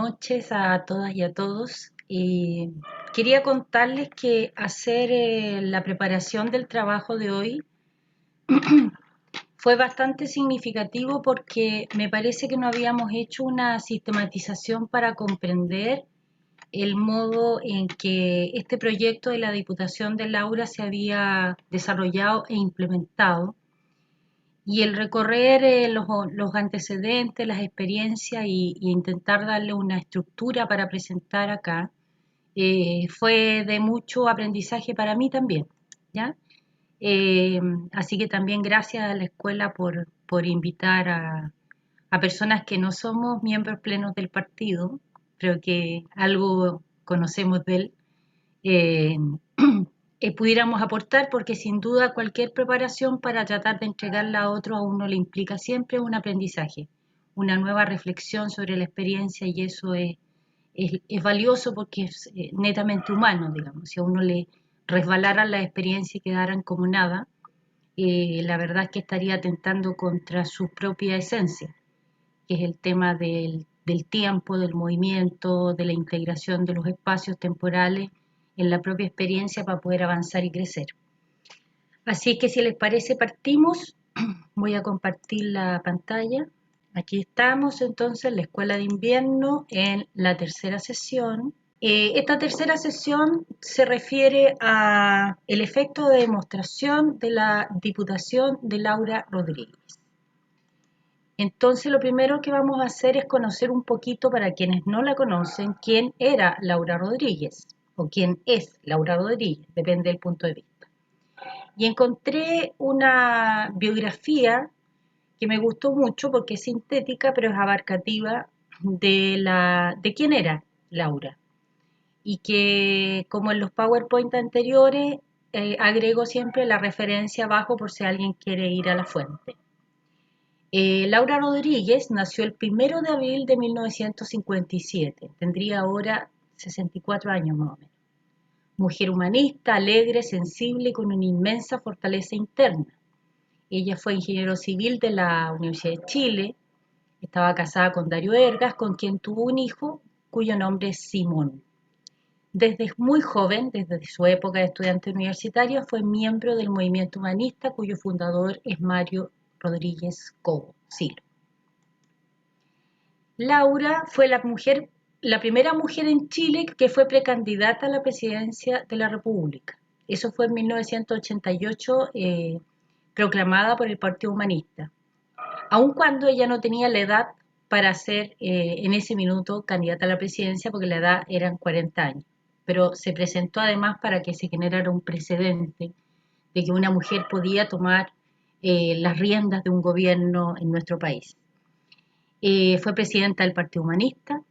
noches a todas y a todos. Quería contarles que hacer la preparación del trabajo de hoy fue bastante significativo porque me parece que no habíamos hecho una sistematización para comprender el modo en que este proyecto de la Diputación de Laura se había desarrollado e implementado. Y el recorrer los antecedentes, las experiencias y intentar darle una estructura para presentar acá fue de mucho aprendizaje para mí también, ¿ya? Así que también gracias a la escuela por invitar a personas que no somos miembros plenos del partido, pero que algo conocemos de él, eh, pudiéramos aportar, porque sin duda cualquier preparación para tratar de entregarla a otro a uno le implica siempre un aprendizaje, una nueva reflexión sobre la experiencia, y eso es valioso porque es netamente humano, digamos. Si a uno le resbalaran la experiencia y quedaran como nada, la verdad es que estaría atentando contra su propia esencia, que es el tema del tiempo, del movimiento, de la integración de los espacios temporales en la propia experiencia para poder avanzar y crecer. Así que si les parece partimos. Voy a compartir la pantalla. Aquí estamos entonces, la Escuela de Invierno, en la tercera sesión. Esta tercera sesión se refiere a el efecto de demostración de la Diputación de Laura Rodríguez. Entonces lo primero que vamos a hacer es conocer un poquito, para quienes no la conocen, quién era Laura Rodríguez o quién es Laura Rodríguez, depende del punto de vista. Y encontré una biografía que me gustó mucho porque es sintética pero es abarcativa de quién era Laura, y que, como en los PowerPoint anteriores, agrego siempre la referencia abajo por si alguien quiere ir a la fuente. Laura Rodríguez nació el 1 de abril de 1957, tendría ahora 64 años más o menos. Mujer humanista, alegre, sensible y con una inmensa fortaleza interna. Ella fue ingeniero civil de la Universidad de Chile, estaba casada con Dario Ergas, con quien tuvo un hijo cuyo nombre es Simón. Desde muy joven, desde su época de estudiante universitaria, fue miembro del movimiento humanista, cuyo fundador es Mario Rodríguez Cobo Silo. Laura fue la primera mujer en Chile que fue precandidata a la presidencia de la República. Eso fue en 1988, proclamada por el Partido Humanista, aun cuando ella no tenía la edad para ser en ese minuto candidata a la presidencia, porque la edad eran 40 años. Pero se presentó además para que se generara un precedente de que una mujer podía tomar las riendas de un gobierno en nuestro país. Fue presidenta del Partido Humanista,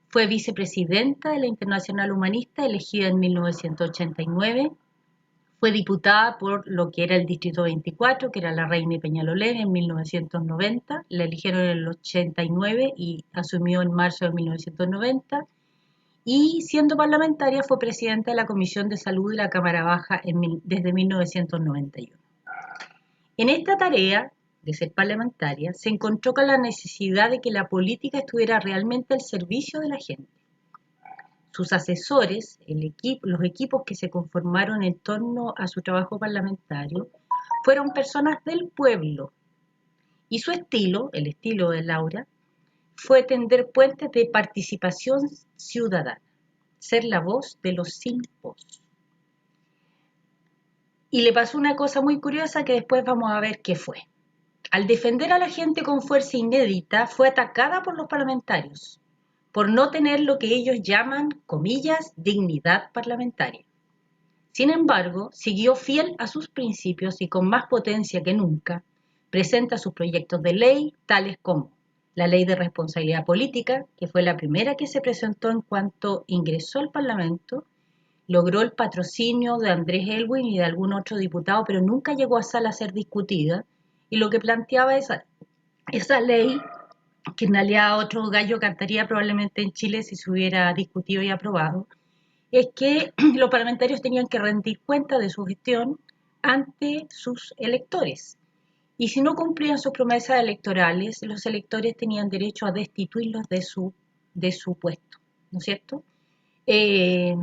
fue vicepresidenta de la Internacional Humanista, elegida en 1989, fue diputada por lo que era el Distrito 24, que era la Reina y Peñalolén, en 1990, la eligieron en el 89 y asumió en marzo de 1990, y siendo parlamentaria fue presidenta de la Comisión de Salud de la Cámara Baja desde 1991. En esta tarea de ser parlamentaria, se encontró con la necesidad de que la política estuviera realmente al servicio de la gente. Sus asesores, los equipos que se conformaron en torno a su trabajo parlamentario, fueron personas del pueblo. Y su estilo, el estilo de Laura, fue tender puentes de participación ciudadana, ser la voz de los sin voz. Y le pasó una cosa muy curiosa que después vamos a ver qué fue. Al defender a la gente con fuerza inédita, fue atacada por los parlamentarios por no tener lo que ellos llaman, comillas, dignidad parlamentaria. Sin embargo, siguió fiel a sus principios y con más potencia que nunca presenta sus proyectos de ley, tales como la Ley de Responsabilidad Política, que fue la primera que se presentó en cuanto ingresó al Parlamento, logró el patrocinio de Andrés Elwin y de algún otro diputado, pero nunca llegó a sala a ser discutida, y lo que planteaba esa ley, que en realidad otro gallo cantaría probablemente en Chile si se hubiera discutido y aprobado, es que los parlamentarios tenían que rendir cuenta de su gestión ante sus electores. Y si no cumplían sus promesas electorales, los electores tenían derecho a destituirlos de su de su puesto, ¿no es cierto? Eh,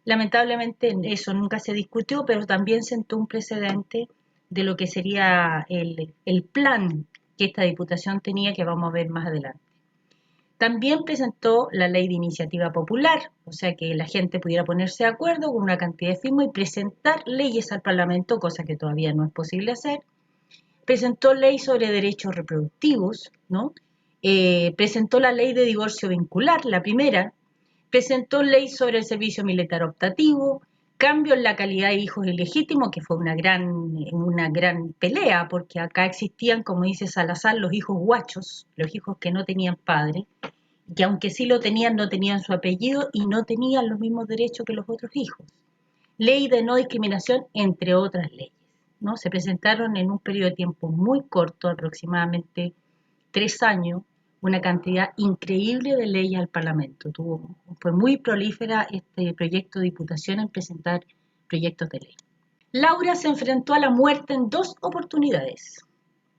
Lamentablemente eso nunca se discutió, pero también sentó un precedente de lo que sería el plan que esta Diputación tenía, que vamos a ver más adelante. También presentó la ley de iniciativa popular, o sea que la gente pudiera ponerse de acuerdo con una cantidad de firmas y presentar leyes al Parlamento, cosa que todavía no es posible hacer. Presentó ley sobre derechos reproductivos, ¿no? Presentó la ley de divorcio vincular, la primera. Presentó ley sobre el servicio militar optativo, cambio en la calidad de hijos ilegítimos, que fue una gran pelea, porque acá existían, como dice Salazar, los hijos guachos, los hijos que no tenían padre, que aunque sí lo tenían, no tenían su apellido y no tenían los mismos derechos que los otros hijos. Ley de no discriminación, entre otras leyes, ¿no? Se presentaron en un periodo de tiempo muy corto, aproximadamente 3 años, una cantidad increíble de leyes al Parlamento. Fue muy prolífera este proyecto de diputación en presentar proyectos de ley. Laura se enfrentó a la muerte en 2 oportunidades,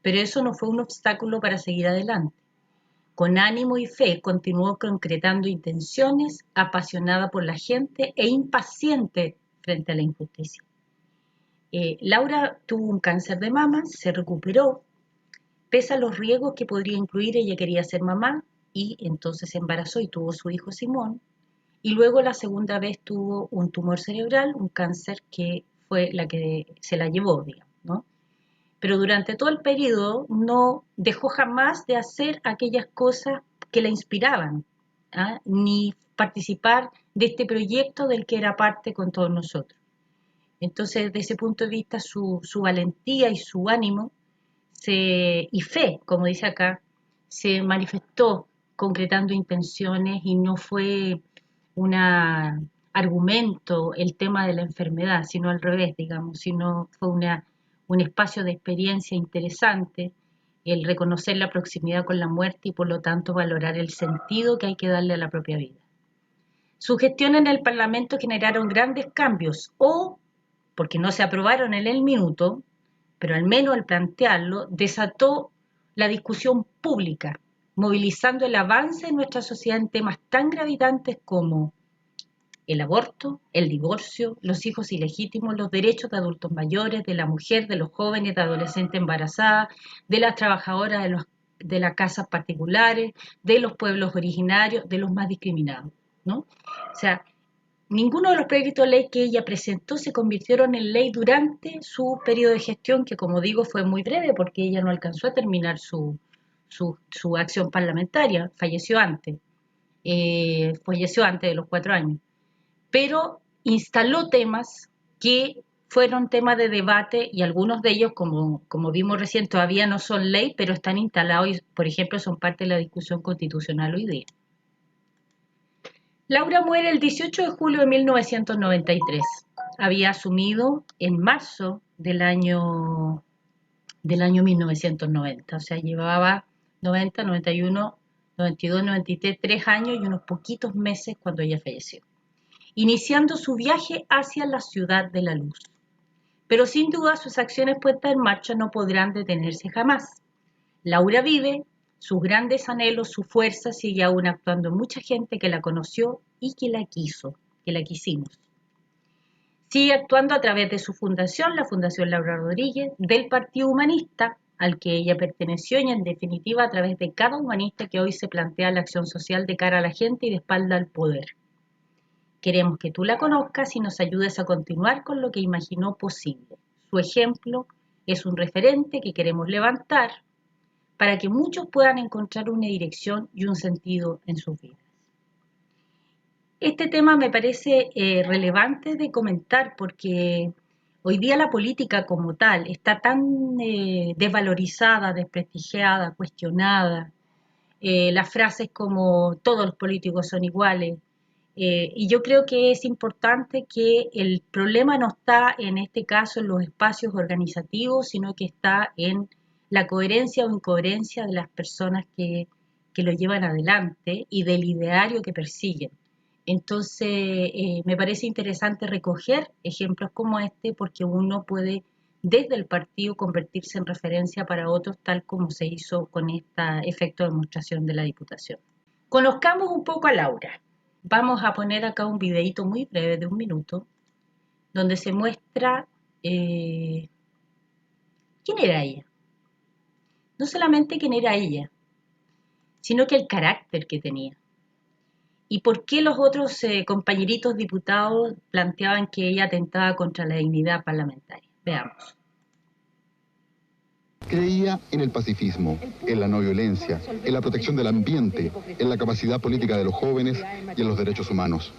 pero eso no fue un obstáculo para seguir adelante. Con ánimo y fe continuó concretando intenciones, apasionada por la gente e impaciente frente a la injusticia. Laura tuvo un cáncer de mama, se recuperó, pese a los riesgos que podría incluir. Ella quería ser mamá y entonces se embarazó y tuvo su hijo Simón. Y luego la segunda vez tuvo un tumor cerebral, un cáncer que fue la que se la llevó, digamos, ¿no? Pero durante todo el periodo no dejó jamás de hacer aquellas cosas que la inspiraban, ¿ah? Ni participar de este proyecto del que era parte con todos nosotros. Entonces, desde ese punto de vista, su valentía y su ánimo y fe, como dice acá, se manifestó concretando intenciones y no fue un argumento el tema de la enfermedad, sino al revés, digamos, sino fue un espacio de experiencia interesante, el reconocer la proximidad con la muerte y por lo tanto valorar el sentido que hay que darle a la propia vida. Su gestión en el Parlamento generaron grandes cambios porque no se aprobaron en el minuto, pero al menos al plantearlo, desató la discusión pública, movilizando el avance de nuestra sociedad en temas tan gravitantes como el aborto, el divorcio, los hijos ilegítimos, los derechos de adultos mayores, de la mujer, de los jóvenes, de adolescentes embarazadas, de las trabajadoras de las casas particulares, de los pueblos originarios, de los más discriminados, ¿no? O sea, ninguno de los proyectos de ley que ella presentó se convirtieron en ley durante su periodo de gestión, que como digo fue muy breve porque ella no alcanzó a terminar su acción parlamentaria, falleció antes de los 4 años, pero instaló temas que fueron temas de debate y algunos de ellos, como vimos recién, todavía no son ley, pero están instalados y, por ejemplo, son parte de la discusión constitucional hoy día. Laura muere el 18 de julio de 1993. Había asumido en marzo del año 1990, o sea, llevaba 90, 91, 92, 93, 3 años y unos poquitos meses cuando ella falleció, iniciando su viaje hacia la ciudad de la luz. Pero sin duda sus acciones puestas en marcha no podrán detenerse jamás. Laura vive, sus grandes anhelos, su fuerza sigue aún actuando en mucha gente que la conoció y que la quiso, que la quisimos. Sigue actuando a través de su fundación, la Fundación Laura Rodríguez, del Partido Humanista, al que ella perteneció y en definitiva a través de cada humanista que hoy se plantea la acción social de cara a la gente y de espalda al poder. Queremos que tú la conozcas y nos ayudes a continuar con lo que imaginó posible. Su ejemplo es un referente que queremos levantar para que muchos puedan encontrar una dirección y un sentido en sus vidas. Este tema me parece relevante de comentar porque hoy día la política como tal está tan desvalorizada, desprestigiada, cuestionada. Las frases como todos los políticos son iguales. Y yo creo que es importante que el problema no está en este caso en los espacios organizativos, sino que está en la coherencia o incoherencia de las personas que lo llevan adelante y del ideario que persiguen. Entonces, me parece interesante recoger ejemplos como este porque uno puede desde el partido convertirse en referencia para otros, tal como se hizo con este efecto de demostración de la Diputación. Conozcamos un poco a Laura. Vamos a poner acá un videito muy breve de 1 minuto, donde se muestra quién era ella. No solamente quién era ella, sino que el carácter que tenía. Y por qué los otros compañeritos diputados planteaban que ella atentaba contra la dignidad parlamentaria. Veamos. Creía en el pacifismo, en la no violencia, en la protección del ambiente, en la capacidad política de los jóvenes y en los derechos humanos.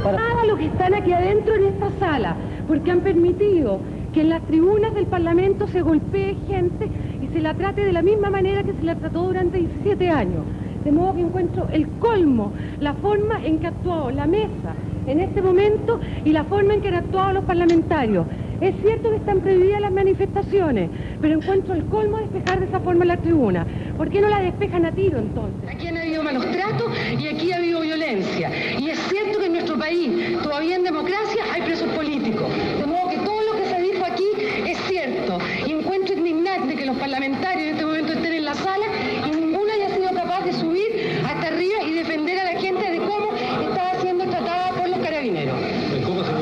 Para los que están aquí adentro en esta sala, porque han permitido que en las tribunas del Parlamento se golpee gente y se la trate de la misma manera que se la trató durante 17 años. De modo que encuentro el colmo, la forma en que ha actuado la mesa en este momento y la forma en que han actuado los parlamentarios. Es cierto que están prohibidas las manifestaciones, pero encuentro el colmo despejar de esa forma la tribuna. ¿Por qué no la despejan a tiro entonces? Aquí han habido malos tratos y aquí ha habido violencia. Y es cierto que en nuestro país, todavía en democracia, hay presos políticos. De modo que todo lo que se dijo aquí es cierto. Y encuentro indignante que los parlamentarios en este momento estén en la sala y ninguno haya sido capaz de subir hasta arriba y defender a la gente de cómo estaba siendo tratada por los carabineros. ¿Cómo se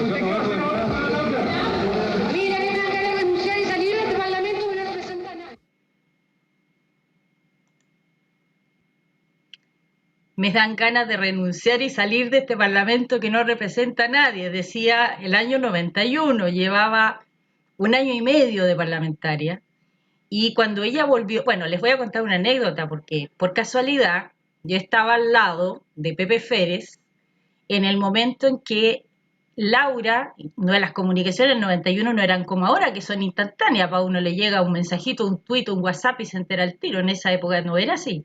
Mira, que me dan ganas de renunciar y salir de este parlamento que no representa a nadie. Me dan ganas de renunciar y salir de este parlamento que no representa a nadie, decía el año 91, llevaba 1 año y medio de parlamentaria, y cuando ella volvió, bueno, les voy a contar una anécdota, porque por casualidad yo estaba al lado de Pepe Férez en el momento en que Laura, no, las comunicaciones en el 91 no eran como ahora, que son instantáneas, para uno le llega un mensajito, un tuit, un WhatsApp y se entera al tiro, en esa época no era así.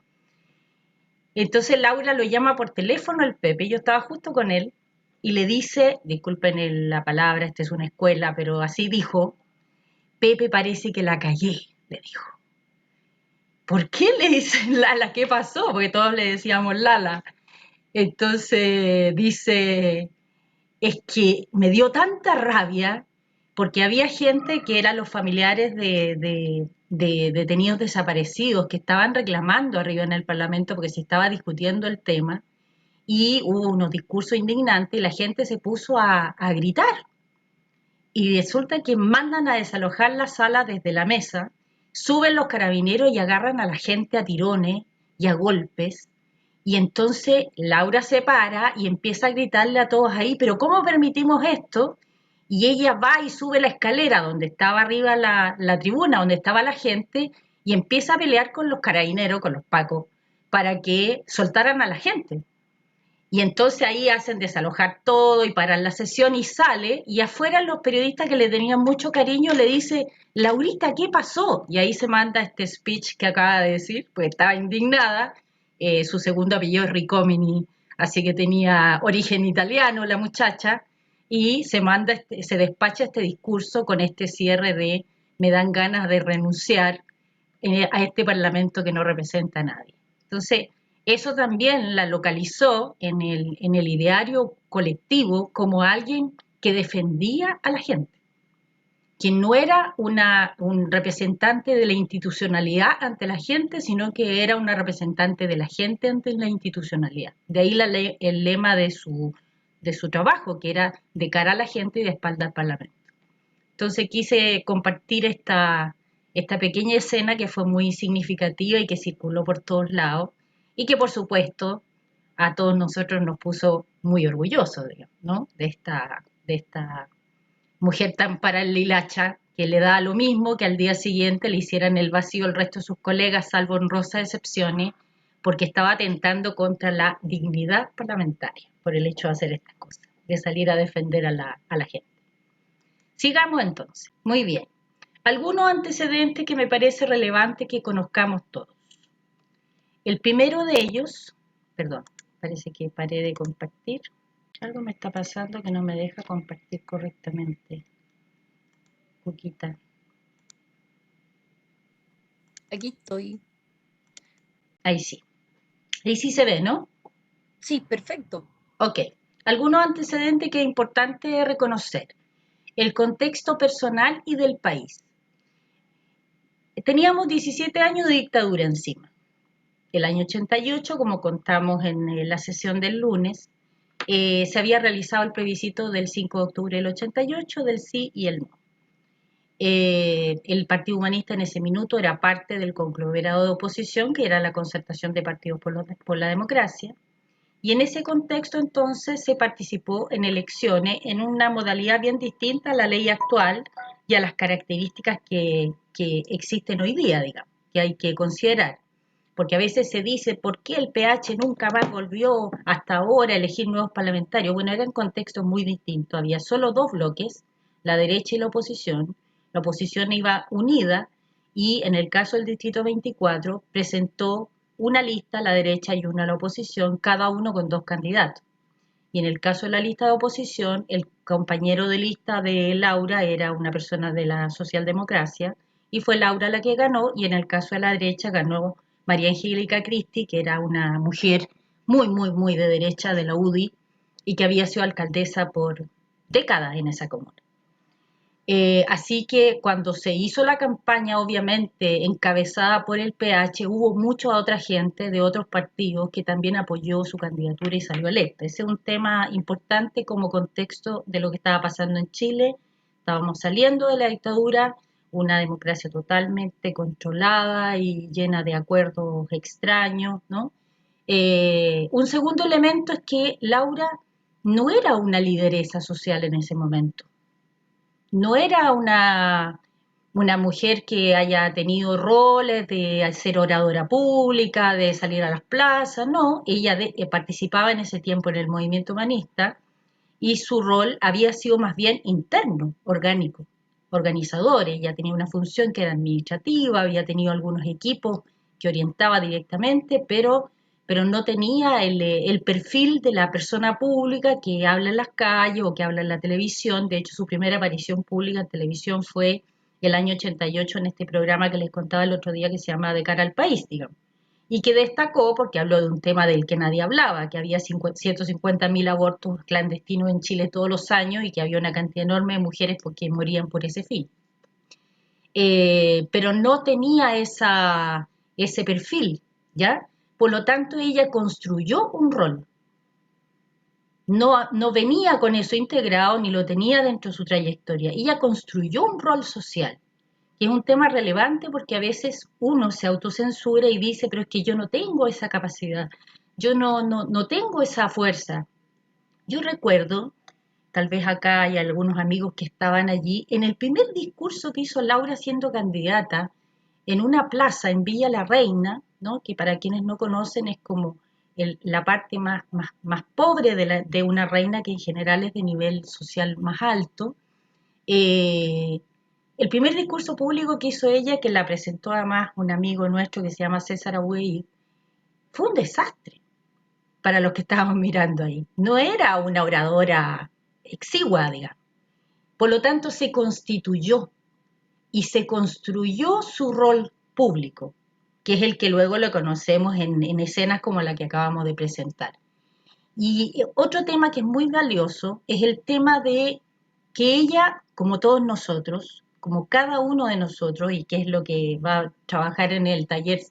Entonces Laura lo llama por teléfono al Pepe, yo estaba justo con él, y le dice, disculpen la palabra, esta es una escuela, pero así dijo, Pepe parece que la callé, le dijo. ¿Por qué le dicen Lala? ¿Qué pasó? Porque todos le decíamos Lala. Entonces dice, es que me dio tanta rabia porque había gente que eran los familiares de detenidos desaparecidos que estaban reclamando arriba en el Parlamento porque se estaba discutiendo el tema y hubo unos discursos indignantes y la gente se puso a gritar. Y resulta que mandan a desalojar la sala desde la mesa, suben los carabineros y agarran a la gente a tirones y a golpes. Y entonces Laura se para y empieza a gritarle a todos ahí, pero ¿cómo permitimos esto? Y ella va y sube la escalera donde estaba arriba la tribuna, donde estaba la gente, y empieza a pelear con los carabineros, con los pacos, para que soltaran a la gente. Y entonces ahí hacen desalojar todo y paran la sesión y sale, y afuera los periodistas que le tenían mucho cariño le dice, Laurita, ¿qué pasó? Y ahí se manda este speech que acaba de decir, pues estaba indignada, su segundo apellido es Ricomini, así que tenía origen italiano la muchacha, y se manda, se despacha este discurso con este cierre de me dan ganas de renunciar a este parlamento que no representa a nadie. Entonces, eso también la localizó en el ideario colectivo como alguien que defendía a la gente, que no era un representante de la institucionalidad ante la gente, sino que era una representante de la gente ante la institucionalidad. De ahí el lema de su trabajo, que era de cara a la gente y de espalda al Parlamento. Entonces quise compartir esta pequeña escena que fue muy significativa y que circuló por todos lados y que por supuesto a todos nosotros nos puso muy orgullosos, digamos, ¿no? De esta mujer tan paralilacha que le da lo mismo que al día siguiente le hicieran el vacío el resto de sus colegas, salvo honrosas excepciones, porque estaba atentando contra la dignidad parlamentaria por el hecho de hacer estas cosas, de salir a defender a la gente. Sigamos entonces. Muy bien. Algunos antecedentes que me parece relevante que conozcamos todos. El primero de ellos, perdón, parece que paré de compartir. Algo me está pasando que no me deja compartir correctamente. Poquita. Aquí estoy. Ahí sí. Ahí sí se ve, ¿no? Sí, perfecto. Ok. Algunos antecedentes que es importante reconocer. El contexto personal y del país. Teníamos 17 años de dictadura encima. el año 88, como contamos en la sesión del lunes, se había realizado el plebiscito del 5 de octubre del 88 del sí y el no. El Partido Humanista en ese minuto era parte del conglomerado de oposición, que era la Concertación de Partidos por la Democracia, y en ese contexto entonces se participó en elecciones en una modalidad bien distinta a la ley actual y a las características que existen hoy día, digamos, que hay que considerar. Porque a veces se dice, ¿por qué el PH nunca más volvió hasta ahora a elegir nuevos parlamentarios? Bueno, eran contextos muy distintos. Había solo dos bloques, la derecha y la oposición. La oposición iba unida y en el caso del Distrito 24 presentó una lista, la derecha y una la oposición, cada uno con dos candidatos. Y en el caso de la lista de oposición, el compañero de lista de Laura era una persona de la socialdemocracia y fue Laura la que ganó, y en el caso de la derecha ganó María Angélica Cristi, que era una mujer muy de derecha de la UDI y que había sido alcaldesa por décadas en esa comuna. Así que cuando se hizo la campaña, obviamente encabezada por el PH, hubo mucha otra gente de otros partidos que también apoyó su candidatura y salió electa. Ese es un tema importante como contexto de lo que estaba pasando en Chile. Estábamos saliendo de la dictadura, una democracia totalmente controlada y llena de acuerdos extraños, ¿no? Un segundo elemento es que Laura no era una lideresa social en ese momento. No era una mujer que haya tenido roles de ser oradora pública, de salir a las plazas, no, ella participaba en ese tiempo en el movimiento humanista y su rol había sido más bien interno, orgánico, organizador. Ella tenía una función que era administrativa, había tenido algunos equipos que orientaba directamente, pero no tenía el perfil de la persona pública que habla en las calles o que habla en la televisión. De hecho, su primera aparición pública en televisión fue el año 88 en este programa que les contaba el otro día que se llama De cara al país, digamos, y que destacó porque habló de un tema del que nadie hablaba, que había 150.000 abortos clandestinos en Chile todos los años y que había una cantidad enorme de mujeres que morían por ese fin. Pero no tenía ese perfil, ¿ya? Por lo tanto, ella construyó un rol. No venía con eso integrado ni lo tenía dentro de su trayectoria. Ella construyó un rol social, que es un tema relevante porque a veces uno se autocensura y dice, pero es que yo no tengo esa capacidad, yo no tengo esa fuerza. Yo recuerdo, tal vez acá hay algunos amigos que estaban allí, en el primer discurso que hizo Laura siendo candidata en una plaza en Villa La Reina, ¿no? Que para quienes no conocen es como la parte más pobre de una reina, que en general es de nivel social más alto. El primer discurso público que hizo ella, que la presentó además un amigo nuestro que se llama César Agüey, fue un desastre para los que estábamos mirando ahí. No era una oradora exigua, digamos. Por lo tanto, se constituyó y se construyó su rol público, que es el que luego lo conocemos en escenas como la que acabamos de presentar. Y otro tema que es muy valioso es el tema de que ella, como todos nosotros, como cada uno de nosotros, y que es lo que va a trabajar en el taller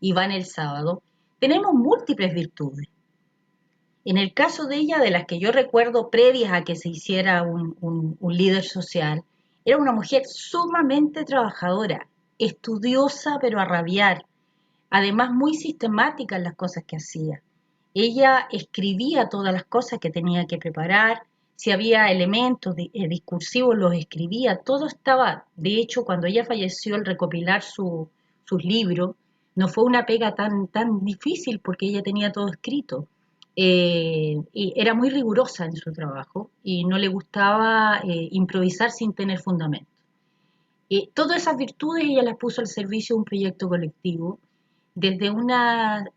Iván el sábado, tenemos múltiples virtudes. En el caso de ella, de las que yo recuerdo previas a que se hiciera un líder social, era una mujer sumamente trabajadora, estudiosa pero a rabiar, además muy sistemática en las cosas que hacía. Ella escribía todas las cosas que tenía que preparar, si había elementos discursivos los escribía, todo estaba. De hecho, cuando ella falleció, el recopilar sus libros no fue una pega tan difícil porque ella tenía todo escrito. Y era muy rigurosa en su trabajo y no le gustaba improvisar sin tener fundamento. Todas esas virtudes ella las puso al servicio de un proyecto colectivo, desde un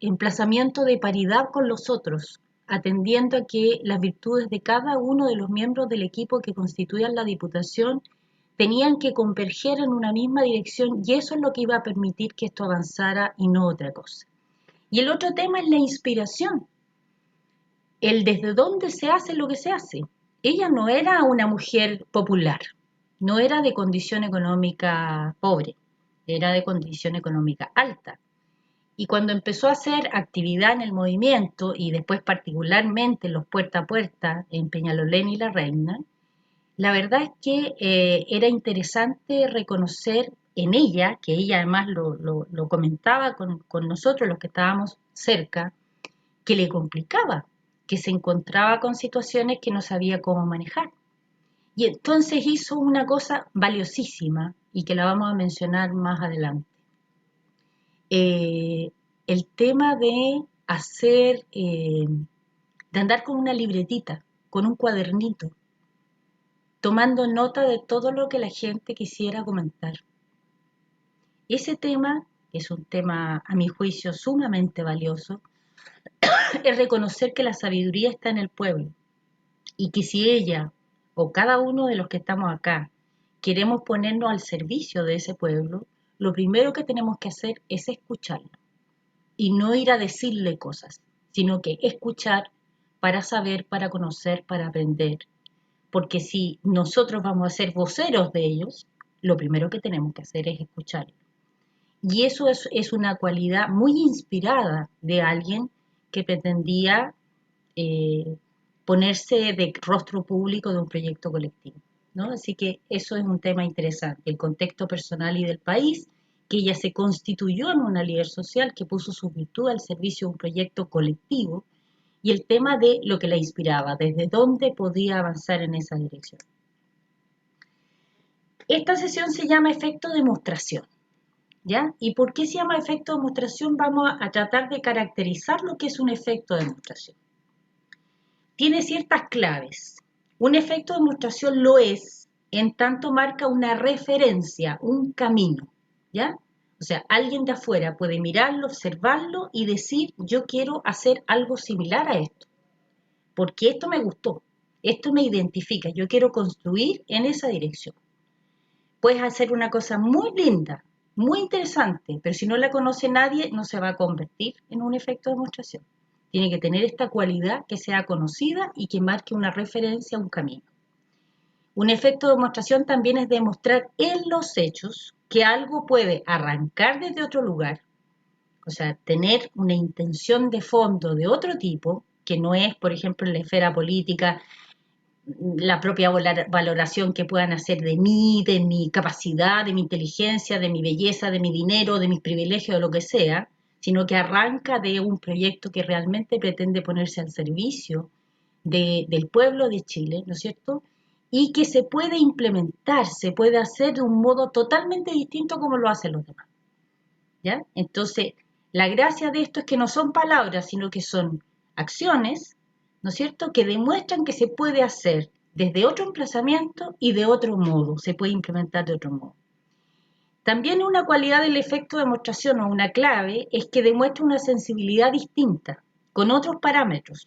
emplazamiento de paridad con los otros, atendiendo a que las virtudes de cada uno de los miembros del equipo que constituían la Diputación tenían que converger en una misma dirección, y eso es lo que iba a permitir que esto avanzara y no otra cosa. Y el otro tema es la inspiración, el desde dónde se hace lo que se hace. Ella no era una mujer popular, no era de condición económica pobre, era de condición económica alta. Y cuando empezó a hacer actividad en el movimiento y después particularmente en los puerta a puerta en Peñalolén y La Reina, la verdad es que era interesante reconocer en ella, que ella además lo comentaba con nosotros, los que estábamos cerca, que le complicaba, que se encontraba con situaciones que no sabía cómo manejar. Y entonces hizo una cosa valiosísima y que la vamos a mencionar más adelante. El tema de hacer, de andar con una libretita, con un cuadernito, tomando nota de todo lo que la gente quisiera comentar. Ese tema, que es un tema a mi juicio sumamente valioso, es reconocer que la sabiduría está en el pueblo y que si ella o cada uno de los que estamos acá queremos ponernos al servicio de ese pueblo, lo primero que tenemos que hacer es escucharlo y no ir a decirle cosas, sino que escuchar para saber, para conocer, para aprender. Porque si nosotros vamos a ser voceros de ellos, lo primero que tenemos que hacer es escucharlo. Y eso es una cualidad muy inspirada de alguien que pretendía ponerse de rostro público de un proyecto colectivo, ¿no? Así que eso es un tema interesante, el contexto personal y del país, que ella se constituyó en una líder social que puso su virtud al servicio de un proyecto colectivo, y el tema de lo que la inspiraba, desde dónde podía avanzar en esa dirección. Esta sesión se llama efecto demostración, ¿ya? ¿Y por qué se llama efecto demostración? Vamos a tratar de caracterizar lo que es un efecto de demostración. Tiene ciertas claves. Un efecto de demostración lo es en tanto marca una referencia, un camino, ¿ya? O sea, alguien de afuera puede mirarlo, observarlo y decir, yo quiero hacer algo similar a esto, porque esto me gustó, esto me identifica, yo quiero construir en esa dirección. Puedes hacer una cosa muy linda, muy interesante, pero si no la conoce nadie, no se va a convertir en un efecto de demostración. Tiene que tener esta cualidad que sea conocida y que marque una referencia, un camino. Un efecto de demostración también es demostrar en los hechos que algo puede arrancar desde otro lugar, o sea, tener una intención de fondo de otro tipo, que no es, por ejemplo, en la esfera política, la propia valoración que puedan hacer de mí, de mi capacidad, de mi inteligencia, de mi belleza, de mi dinero, de mis privilegios, de lo que sea, sino que arranca de un proyecto que realmente pretende ponerse al servicio del pueblo de Chile, ¿no es cierto? Y que se puede implementar, se puede hacer de un modo totalmente distinto como lo hacen los demás, ¿ya? Entonces, la gracia de esto es que no son palabras, sino que son acciones, ¿no es cierto?, que demuestran que se puede hacer desde otro emplazamiento y de otro modo, se puede implementar de otro modo. También una cualidad del efecto de demostración o una clave es que demuestra una sensibilidad distinta, con otros parámetros,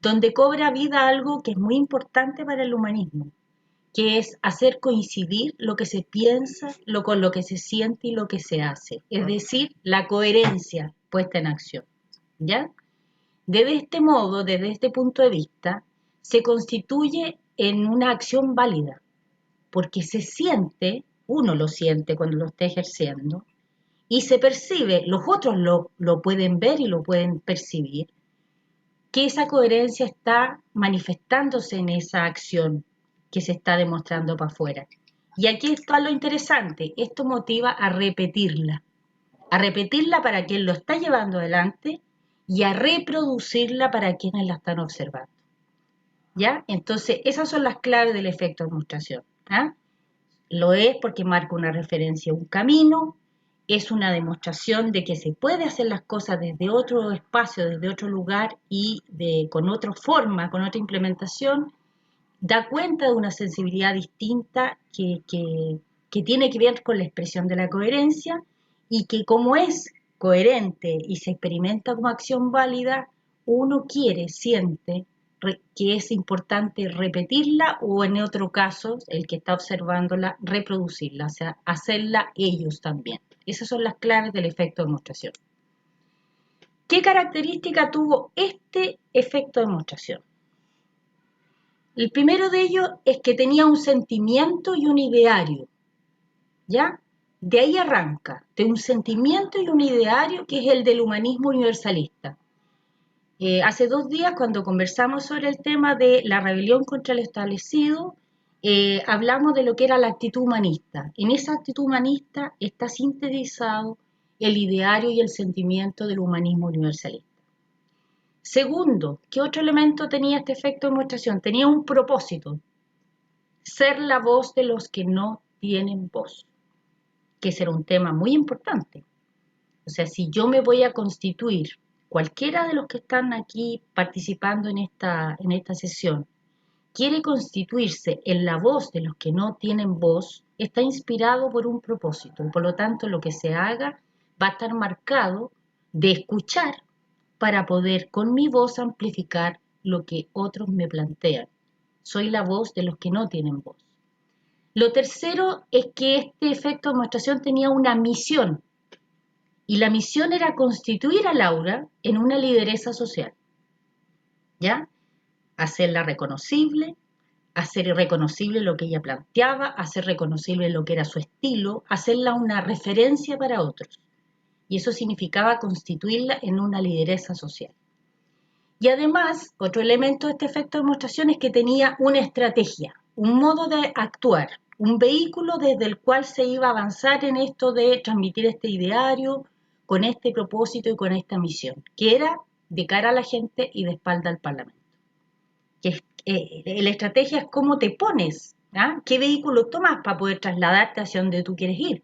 donde cobra vida algo que es muy importante para el humanismo, que es hacer coincidir lo que se piensa con lo que se siente y lo que se hace, es decir, la coherencia puesta en acción, ¿ya? Desde este modo, desde este punto de vista, se constituye en una acción válida, porque se siente, uno lo siente cuando lo está ejerciendo, y se percibe, los otros lo pueden ver y lo pueden percibir, que esa coherencia está manifestándose en esa acción que se está demostrando para afuera. Y aquí está lo interesante, esto motiva a repetirla para quien lo está llevando adelante y a reproducirla para quienes la están observando. ¿Ya? Entonces, esas son las claves del efecto de demostración. ¿Ah? Lo es porque marca una referencia a un camino, es una demostración de que se puede hacer las cosas desde otro espacio, desde otro lugar y con otra forma, con otra implementación, da cuenta de una sensibilidad distinta que tiene que ver con la expresión de la coherencia y que como es coherente y se experimenta como acción válida, uno quiere, siente que es importante repetirla o en otro caso, el que está observándola, reproducirla, o sea, hacerla ellos también. Esas son las claves del efecto de demostración. ¿Qué característica tuvo este efecto de demostración? El primero de ellos es que tenía un sentimiento y un ideario, ¿ya? de ahí arranca, de un sentimiento y un ideario que es el del humanismo universalista. Hace 2 días, cuando conversamos sobre el tema de la rebelión contra lo establecido, hablamos de lo que era la actitud humanista. En esa actitud humanista está sintetizado el ideario y el sentimiento del humanismo universalista. Segundo, ¿qué otro elemento tenía este efecto de demostración? Tenía un propósito, ser la voz de los que no tienen voz, que ese era un tema muy importante. O sea, si yo me voy a constituir, cualquiera de los que están aquí participando en esta sesión, quiere constituirse en la voz de los que no tienen voz, está inspirado por un propósito y por lo tanto lo que se haga va a estar marcado de escuchar para poder con mi voz amplificar lo que otros me plantean. Soy la voz de los que no tienen voz. Lo tercero es que este efecto de demostración tenía una misión y la misión era constituir a Laura en una lideresa social, ¿ya? Hacerla reconocible, hacer reconocible lo que ella planteaba, hacer reconocible lo que era su estilo, hacerla una referencia para otros. Y eso significaba constituirla en una lideresa social. Y además, otro elemento de este efecto de demostración es que tenía una estrategia, un modo de actuar, un vehículo desde el cual se iba a avanzar en esto de transmitir este ideario con este propósito y con esta misión, que era de cara a la gente y de espalda al Parlamento. La estrategia es cómo te pones, ¿ah? ¿Qué vehículo tomas para poder trasladarte hacia donde tú quieres ir?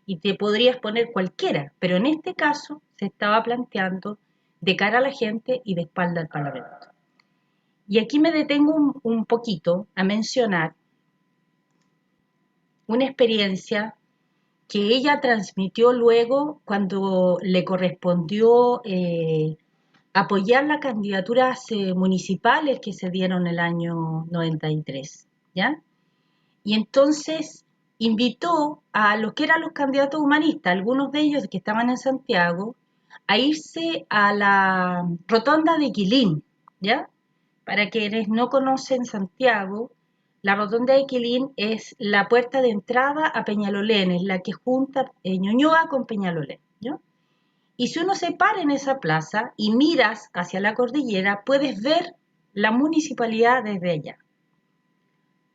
Y te podrías poner cualquiera, pero en este caso se estaba planteando de cara a la gente y de espalda al Parlamento. Y aquí me detengo un poquito a mencionar una experiencia que ella transmitió luego cuando le correspondió apoyar las candidaturas municipales que se dieron el año 93, ¿ya? Y entonces invitó a los que eran los candidatos humanistas, algunos de ellos que estaban en Santiago, a irse a la rotonda de Quilín, ¿ya? Para quienes no conocen Santiago, la rotonda de Quilín es la puerta de entrada a Peñalolén, es la que junta Ñuñoa con Peñalolén, ¿no? Y si uno se para en esa plaza y miras hacia la cordillera, puedes ver la municipalidad desde allá,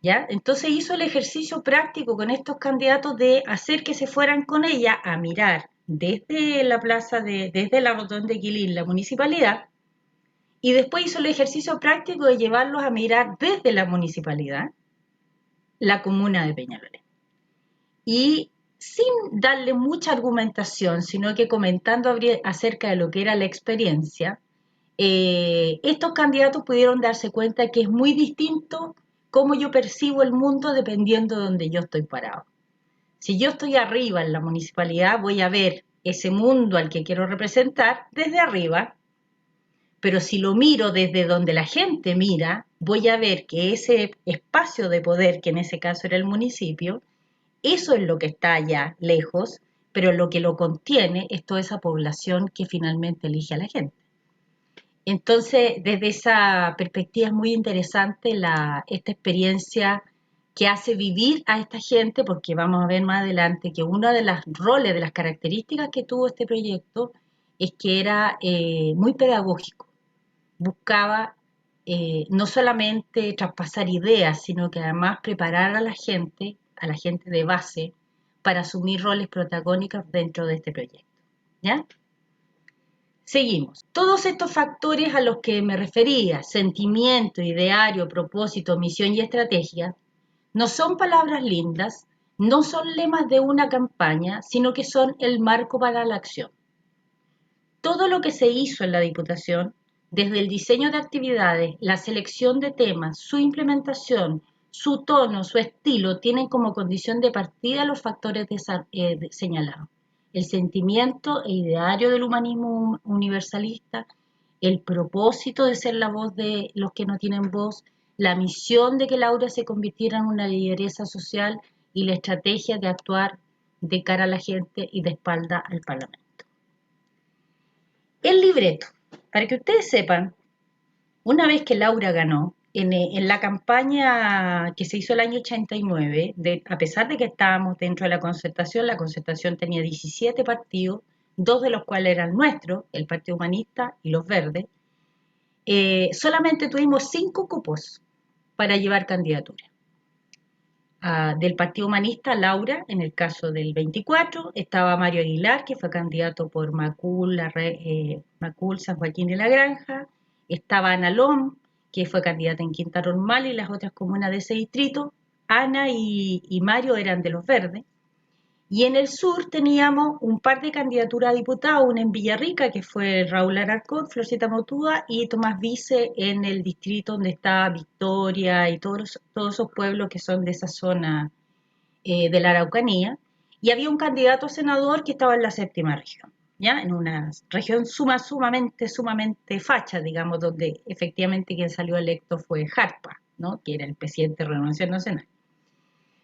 ¿ya? Entonces hizo el ejercicio práctico con estos candidatos de hacer que se fueran con ella a mirar desde la plaza, desde la rotonda de Quilín, la municipalidad, y después hizo el ejercicio práctico de llevarlos a mirar desde la municipalidad la comuna de Peñalolén. Y sin darle mucha argumentación, sino que comentando acerca de lo que era la experiencia, estos candidatos pudieron darse cuenta que es muy distinto cómo yo percibo el mundo dependiendo de donde yo estoy parado. Si yo estoy arriba en la municipalidad, voy a ver ese mundo al que quiero representar desde arriba, pero si lo miro desde donde la gente mira, voy a ver que ese espacio de poder, que en ese caso era el municipio, eso es lo que está allá lejos, pero lo que lo contiene es toda esa población que finalmente elige a la gente. Entonces, desde esa perspectiva es muy interesante esta experiencia que hace vivir a esta gente, porque vamos a ver más adelante que uno de los roles, de las características que tuvo este proyecto, es que era muy pedagógico. Buscaba no solamente traspasar ideas, sino que además preparar a la gente de base, para asumir roles protagónicos dentro de este proyecto, ¿ya? Seguimos. Todos estos factores a los que me refería, sentimiento, ideario, propósito, misión y estrategia, no son palabras lindas, no son lemas de una campaña, sino que son el marco para la acción. Todo lo que se hizo en la Diputación, desde el diseño de actividades, la selección de temas, su implementación, su tono, su estilo, tienen como condición de partida los factores señalados. El sentimiento e ideario del humanismo universalista, el propósito de ser la voz de los que no tienen voz, la misión de que Laura se convirtiera en una lideresa social y la estrategia de actuar de cara a la gente y de espalda al Parlamento. El libreto, para que ustedes sepan, una vez que Laura ganó, en la campaña que se hizo el año 89, a pesar de que estábamos dentro de la concertación tenía 17 partidos, 2 de los cuales eran nuestros, el Partido Humanista y los Verdes, solamente tuvimos 5 cupos para llevar candidatura. Del Partido Humanista, Laura, en el caso del 24, estaba Mario Aguilar, que fue candidato por Macul, San Joaquín de la Granja, estaba Ana Lom, que fue candidata en Quinta Normal y las otras comunas de ese distrito. Ana y Mario eran de los Verdes. Y en el sur teníamos un par de candidaturas a diputados, una en Villarrica, que fue Raúl Alarcón, Florcita Motúa, y Tomás Vice en el distrito donde está Victoria y todos esos pueblos que son de esa zona de la Araucanía. Y había un candidato a senador que estaba en la 7ª región, ¿ya? En una región sumamente facha, digamos, donde efectivamente quien salió electo fue Jarpa, ¿no? Que era el presidente de Renovación Nacional.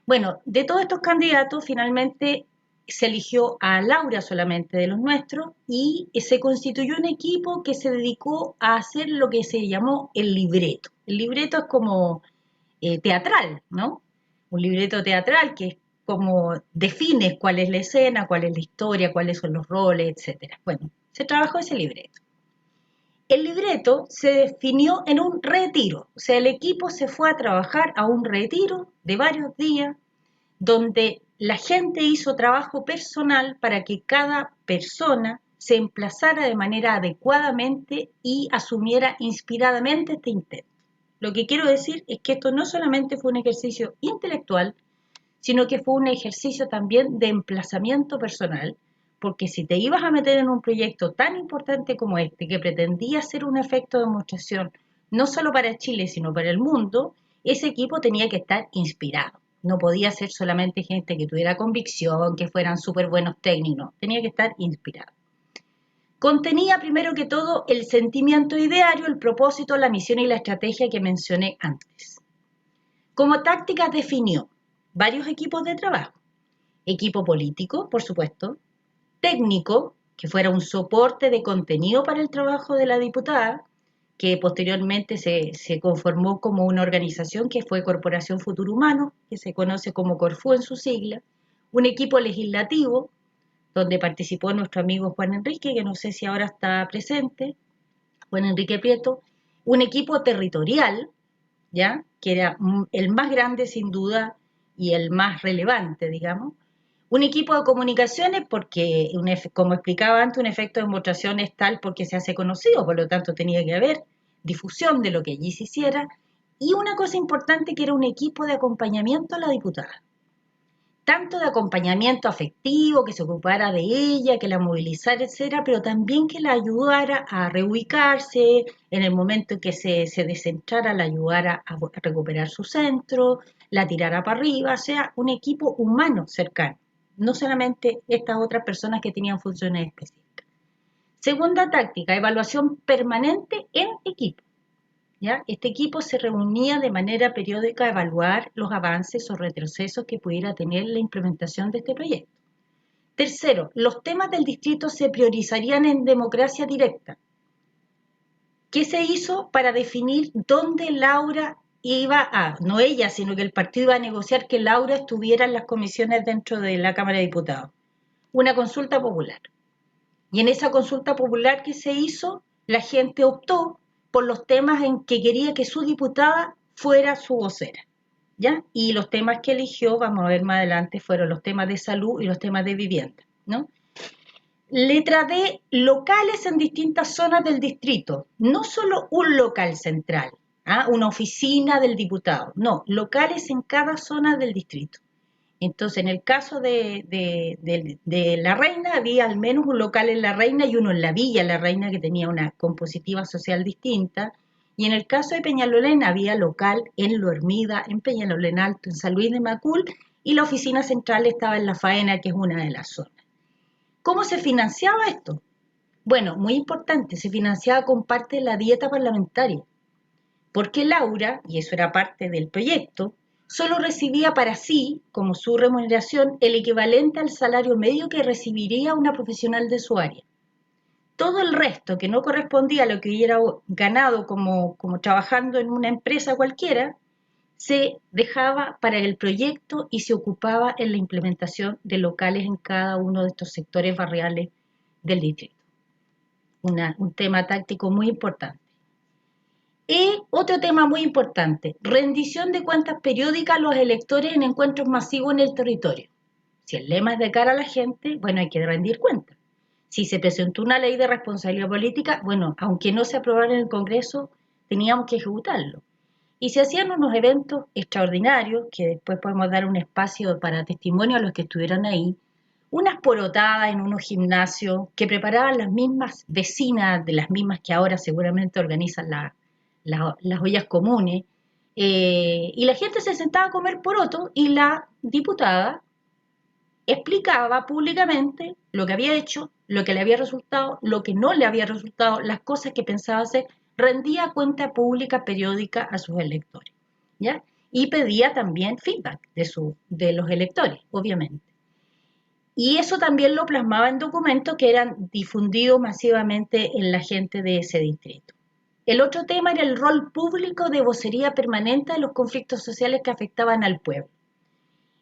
Bueno, de todos estos candidatos finalmente se eligió a Laura solamente de los nuestros y se constituyó un equipo que se dedicó a hacer lo que se llamó el libreto. El libreto es como teatral, ¿no? Un libreto teatral que es como defines cuál es la escena, cuál es la historia, cuáles son los roles, etc. Bueno, se trabajó ese libreto. El libreto se definió en un retiro, o sea, el equipo se fue a trabajar a un retiro de varios días donde la gente hizo trabajo personal para que cada persona se emplazara de manera adecuadamente y asumiera inspiradamente este intento. Lo que quiero decir es que esto no solamente fue un ejercicio intelectual, sino que fue un ejercicio también de emplazamiento personal, porque si te ibas a meter en un proyecto tan importante como este, que pretendía ser un efecto de demostración no solo para Chile, sino para el mundo, ese equipo tenía que estar inspirado. No podía ser solamente gente que tuviera convicción, que fueran súper buenos técnicos, tenía que estar inspirado. Contenía primero que todo el sentimiento ideario, el propósito, la misión y la estrategia que mencioné antes. Como tácticas definió varios equipos de trabajo. Equipo político, por supuesto, técnico, que fuera un soporte de contenido para el trabajo de la diputada, que posteriormente se conformó como una organización que fue Corporación Futuro Humano, que se conoce como Corfú en su sigla, un equipo legislativo, donde participó nuestro amigo Juan Enrique, que no sé si ahora está presente, Juan Enrique Prieto, un equipo territorial, ¿ya? Que era el más grande sin duda y el más relevante, digamos, un equipo de comunicaciones porque, como explicaba antes, un efecto de demostración es tal porque se hace conocido, por lo tanto tenía que haber difusión de lo que allí se hiciera, y una cosa importante que era un equipo de acompañamiento a la diputada, tanto de acompañamiento afectivo, que se ocupara de ella, que la movilizara, etcétera, pero también que la ayudara a reubicarse en el momento en que se descentrara, la ayudara a recuperar su centro, la tirara para arriba, o sea, un equipo humano cercano, no solamente estas otras personas que tenían funciones específicas. Segunda táctica, evaluación permanente en equipo. ¿Ya? Este equipo se reunía de manera periódica a evaluar los avances o retrocesos que pudiera tener la implementación de este proyecto. Tercero, los temas del distrito se priorizarían en democracia directa. ¿Qué se hizo para definir dónde Laura iba a, no ella, sino que el partido iba a negociar que Laura estuviera en las comisiones dentro de la Cámara de Diputados? Una consulta popular. Y en esa consulta popular que se hizo, la gente optó por los temas en que quería que su diputada fuera su vocera, ¿ya? Y los temas que eligió, vamos a ver más adelante, fueron los temas de salud y los temas de vivienda, ¿no? Letra D, locales en distintas zonas del distrito, no solo un local central, una oficina del diputado, no, locales en cada zona del distrito. Entonces, en el caso de La Reina, había al menos un local en La Reina y uno en la Villa La Reina, que tenía una compositiva social distinta. Y en el caso de Peñalolén, había local en Lo Hermida, en Peñalolén Alto, en San Luis de Macul, y la oficina central estaba en La Faena, que es una de las zonas. ¿Cómo se financiaba esto? Bueno, muy importante, se financiaba con parte de la dieta parlamentaria. Porque Laura, y eso era parte del proyecto, solo recibía para sí, como su remuneración, el equivalente al salario medio que recibiría una profesional de su área. todo el resto que no correspondía a lo que hubiera ganado como trabajando en una empresa cualquiera, se dejaba para el proyecto y se ocupaba en la implementación de locales en cada uno de estos sectores barriales del distrito. Un tema táctico muy importante. Y otro tema muy importante, rendición de cuentas periódicas a los electores en encuentros masivos en el territorio. Si el lema es de cara a la gente, bueno, hay que rendir cuentas. Si se presentó una ley de responsabilidad política, bueno, aunque no se aprobara en el Congreso, teníamos que ejecutarlo. Y se hacían unos eventos extraordinarios, que después podemos dar un espacio para testimonio a los que estuvieran ahí, unas porotadas en unos gimnasios que preparaban las mismas vecinas, de las mismas que ahora seguramente organizan las ollas comunes, y la gente se sentaba a comer poroto y la diputada explicaba públicamente lo que había hecho, lo que le había resultado, lo que no le había resultado, las cosas que pensaba hacer, rendía cuenta pública periódica a sus electores, ¿ya? Y pedía también feedback de los electores, obviamente. Y eso también lo plasmaba en documentos que eran difundidos masivamente en la gente de ese distrito. El otro tema era el rol público de vocería permanente de los conflictos sociales que afectaban al pueblo.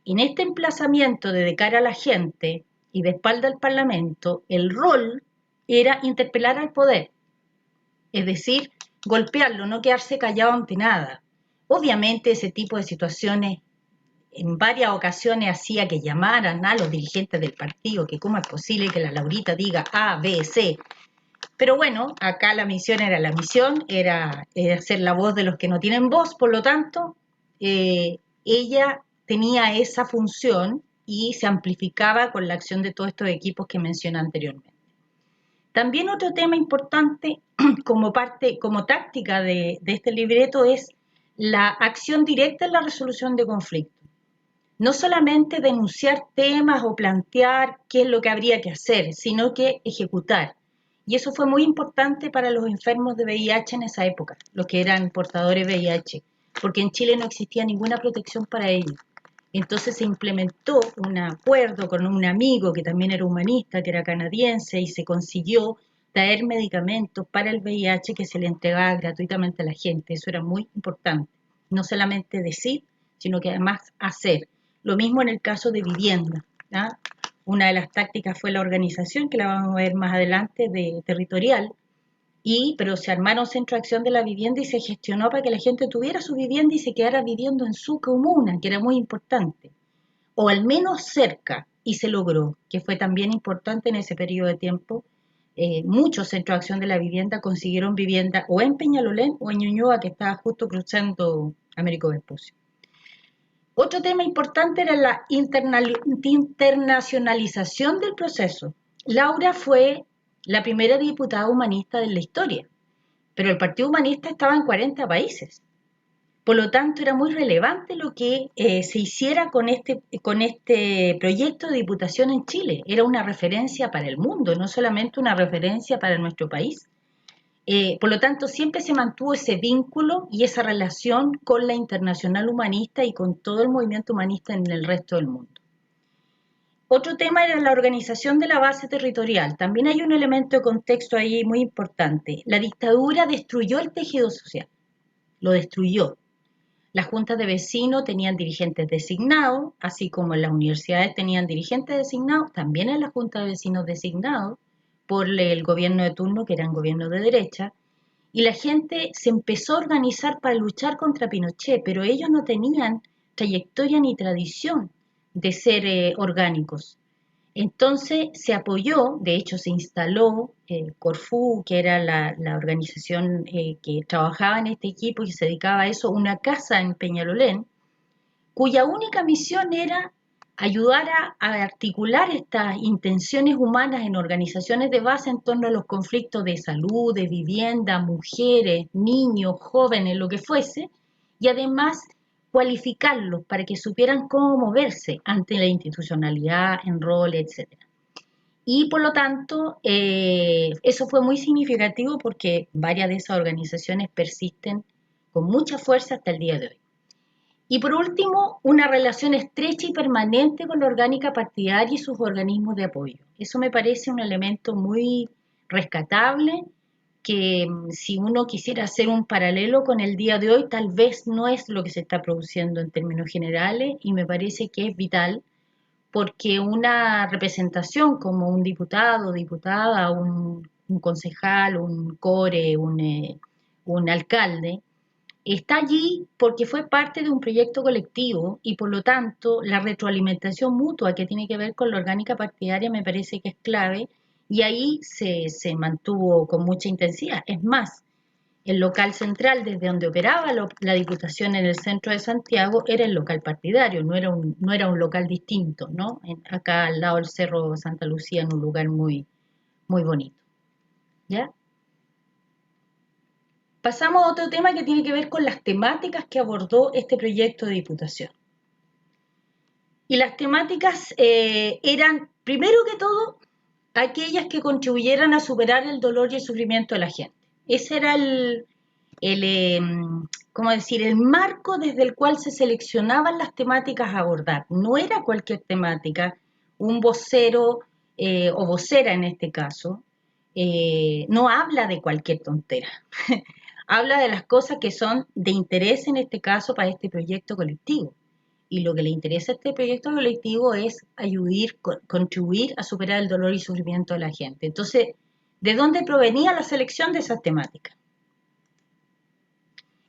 En este emplazamiento de cara a la gente y de espalda al Parlamento, el rol era interpelar al poder, es decir, golpearlo, no quedarse callado ante nada. Obviamente ese tipo de situaciones en varias ocasiones hacía que llamaran a los dirigentes del partido, que cómo es posible que la Laurita diga A, B, C. Pero bueno, acá la misión, era ser la voz de los que no tienen voz, por lo tanto, ella tenía esa función y se amplificaba con la acción de todos estos equipos que mencioné anteriormente. También otro tema importante como táctica de este libreto es la acción directa en la resolución de conflictos. No solamente denunciar temas o plantear qué es lo que habría que hacer, sino que ejecutar. Y eso fue muy importante para los enfermos de VIH en esa época, los que eran portadores de VIH, porque en Chile no existía ninguna protección para ellos. Entonces se implementó un acuerdo con un amigo que también era humanista, que era canadiense, y se consiguió traer medicamentos para el VIH que se le entregaba gratuitamente a la gente. Eso era muy importante. No solamente decir, sino que además hacer. Lo mismo en el caso de vivienda, ¿ya? Una de las tácticas fue la organización, que la vamos a ver más adelante, de territorial, pero se armaron centros de acción de la vivienda y se gestionó para que la gente tuviera su vivienda y se quedara viviendo en su comuna, que era muy importante, o al menos cerca, y se logró, que fue también importante en ese periodo de tiempo. Muchos centros de acción de la vivienda consiguieron vivienda o en Peñalolén o en Ñuñoa, que estaba justo cruzando Américo Vespucio. Otro tema importante era la internacionalización del proceso. Laura fue la primera diputada humanista de la historia, pero el Partido Humanista estaba en 40 países. Por lo tanto, era muy relevante lo que se hiciera con este proyecto de diputación en Chile. Era una referencia para el mundo, no solamente una referencia para nuestro país. Por lo tanto, siempre se mantuvo ese vínculo y esa relación con la Internacional Humanista y con todo el movimiento humanista en el resto del mundo. Otro tema era la organización de la base territorial. También hay un elemento de contexto ahí muy importante. La dictadura destruyó el tejido social, lo destruyó. Las juntas de vecinos tenían dirigentes designados, así como en las universidades tenían dirigentes designados, también en las juntas de vecinos designados por el gobierno de turno, que eran gobiernos de derecha, y la gente se empezó a organizar para luchar contra Pinochet, pero ellos no tenían trayectoria ni tradición de ser orgánicos. Entonces se apoyó, de hecho se instaló Corfú, que era la organización que trabajaba en este equipo y se dedicaba a eso, una casa en Peñalolén, cuya única misión era ayudar a articular estas intenciones humanas en organizaciones de base en torno a los conflictos de salud, de vivienda, mujeres, niños, jóvenes, lo que fuese, y además cualificarlos para que supieran cómo moverse ante la institucionalidad, en rol, etc. Y por lo tanto, eso fue muy significativo porque varias de esas organizaciones persisten con mucha fuerza hasta el día de hoy. Y por último, una relación estrecha y permanente con la orgánica partidaria y sus organismos de apoyo. Eso me parece un elemento muy, rescatable, que si uno quisiera hacer un paralelo con el día de hoy, tal vez no es lo que se está produciendo en términos generales, y me parece que es vital porque una representación como un diputado, diputada, un concejal, un core, un alcalde, está allí porque fue parte de un proyecto colectivo y por lo tanto la retroalimentación mutua que tiene que ver con la orgánica partidaria me parece que es clave y ahí se mantuvo con mucha intensidad. Es más, el local central desde donde operaba la Diputación en el centro de Santiago era el local partidario, no era un local distinto, ¿no? Acá al lado del Cerro Santa Lucía, en un lugar muy, muy bonito. ¿Ya? Pasamos a otro tema que tiene que ver con las temáticas que abordó este proyecto de diputación. Y las temáticas eran, primero que todo, aquellas que contribuyeran a superar el dolor y el sufrimiento de la gente. Ese era ¿cómo decir?, el marco desde el cual se seleccionaban las temáticas a abordar. No era cualquier temática, un vocero o vocera en este caso, no habla de cualquier tontera. Habla de las cosas que son de interés en este caso para este proyecto colectivo. Y lo que le interesa a este proyecto colectivo es contribuir a superar el dolor y sufrimiento de la gente. Entonces, ¿de dónde provenía la selección de esas temáticas?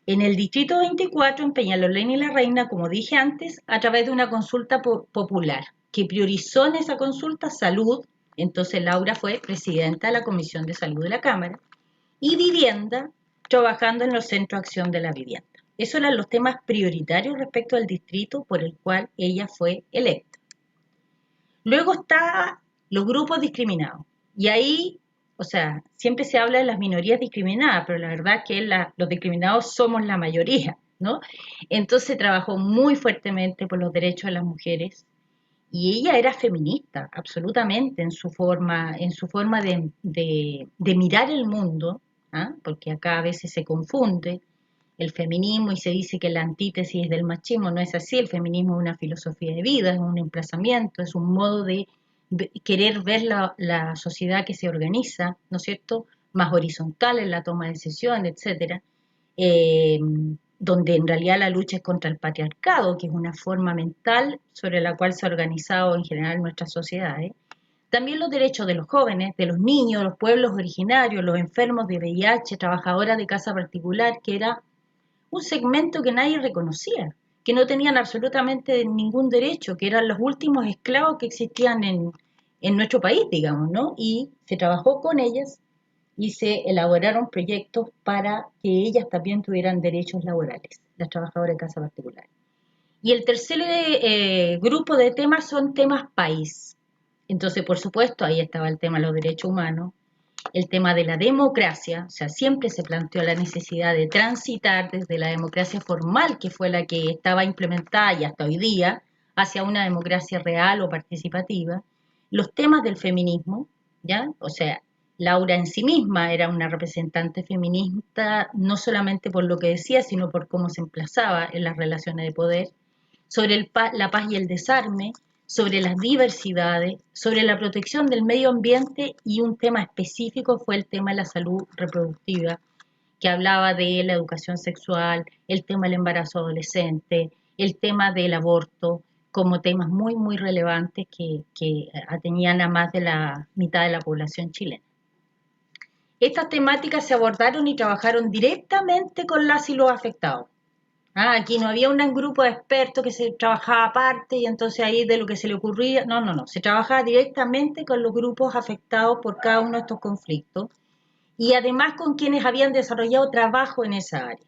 En el Distrito 24, en Peñalolén y La Reina, como dije antes, a través de una consulta popular, que priorizó en esa consulta salud, entonces Laura fue presidenta de la Comisión de Salud de la Cámara, y vivienda, trabajando en los centros de acción de la vivienda. Esos eran los temas prioritarios respecto al distrito por el cual ella fue electa. Luego está los grupos discriminados. Y ahí, o sea, siempre se habla de las minorías discriminadas, pero la verdad es que los discriminados somos la mayoría, ¿no? Entonces trabajó muy fuertemente por los derechos de las mujeres y ella era feminista, absolutamente, en su forma de mirar el mundo, ¿ah? Porque acá a veces se confunde el feminismo y se dice que la antítesis del machismo. No es así. El feminismo es una filosofía de vida, es un emplazamiento, es un modo de querer ver la sociedad que se organiza, ¿no es cierto?, más horizontal en la toma de decisiones, etcétera, donde en realidad la lucha es contra el patriarcado, que es una forma mental sobre la cual se ha organizado en general nuestras sociedades. También los derechos de los jóvenes, de los niños, los pueblos originarios, los enfermos de VIH, trabajadoras de casa particular, que era un segmento que nadie reconocía, que no tenían absolutamente ningún derecho, que eran los últimos esclavos que existían en nuestro país, digamos, ¿no? Y se trabajó con ellas y se elaboraron proyectos para que ellas también tuvieran derechos laborales, las trabajadoras de casa particular. Y el tercer grupo de temas son temas país. Entonces, por supuesto, ahí estaba el tema de los derechos humanos, el tema de la democracia, o sea, siempre se planteó la necesidad de transitar desde la democracia formal, que fue la que estaba implementada y hasta hoy día, hacia una democracia real o participativa, los temas del feminismo, ¿ya? O sea, Laura en sí misma era una representante feminista, no solamente por lo que decía, sino por cómo se emplazaba en las relaciones de poder, sobre la paz y el desarme, sobre las diversidades, sobre la protección del medio ambiente, y un tema específico fue el tema de la salud reproductiva, que hablaba de la educación sexual, el tema del embarazo adolescente, el tema del aborto, como temas muy, muy relevantes que atañían a más de la mitad de la población chilena. Estas temáticas se abordaron y trabajaron directamente con las y los afectados. Aquí no había un grupo de expertos que se trabajaba aparte y entonces ahí de lo que se le ocurría, no, se trabajaba directamente con los grupos afectados por cada uno de estos conflictos y además con quienes habían desarrollado trabajo en esa área.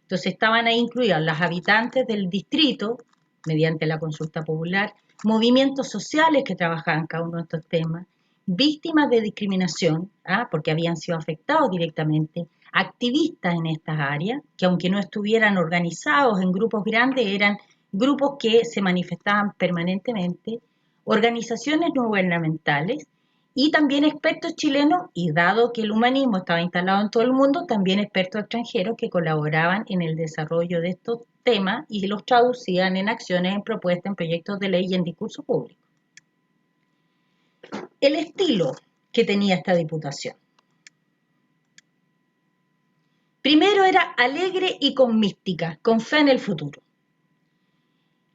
Entonces estaban ahí incluidas las habitantes del distrito, mediante la consulta popular, movimientos sociales que trabajaban cada uno de estos temas, víctimas de discriminación, porque habían sido afectados directamente, activistas en estas áreas, que aunque no estuvieran organizados en grupos grandes, eran grupos que se manifestaban permanentemente, organizaciones no gubernamentales y también expertos chilenos, y dado que el humanismo estaba instalado en todo el mundo, también expertos extranjeros que colaboraban en el desarrollo de estos temas y los traducían en acciones, en propuestas, en proyectos de ley y en discurso público. El estilo que tenía esta diputación. Primero era alegre y con mística, con fe en el futuro.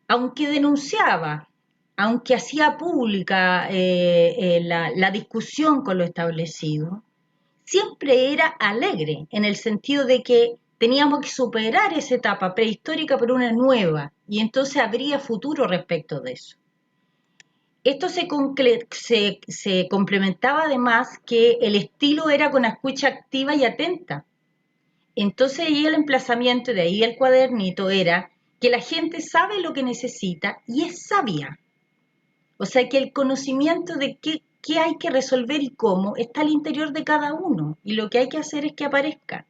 Aunque denunciaba, aunque hacía pública la discusión con lo establecido, siempre era alegre, en el sentido de que teníamos que superar esa etapa prehistórica por una nueva, y entonces habría futuro respecto de eso. Esto se complementaba además que el estilo era con escucha activa y atenta. Entonces ahí el emplazamiento, de ahí el cuadernito, era que la gente sabe lo que necesita y es sabia. O sea que el conocimiento de qué hay que resolver y cómo está al interior de cada uno, y lo que hay que hacer es que aparezca.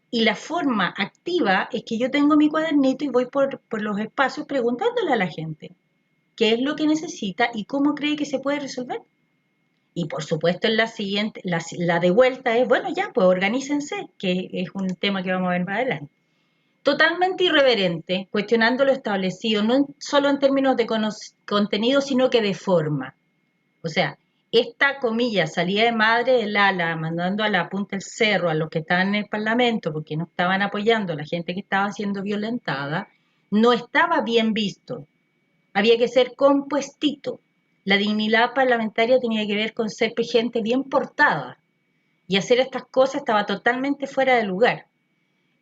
Y la forma activa es que yo tengo mi cuadernito y voy por los espacios preguntándole a la gente qué es lo que necesita y cómo cree que se puede resolver. Y por supuesto en la siguiente, la de vuelta es, bueno, ya, pues organícense, que es un tema que vamos a ver más adelante. Totalmente irreverente, cuestionando lo establecido, no solo en términos de contenido, sino que de forma. O sea, esta comilla salida de madre del ala, mandando a la punta del cerro a los que estaban en el Parlamento porque no estaban apoyando a la gente que estaba siendo violentada, no estaba bien visto. Había que ser compuestito. La dignidad parlamentaria tenía que ver con ser gente bien portada. Y hacer estas cosas estaba totalmente fuera de lugar.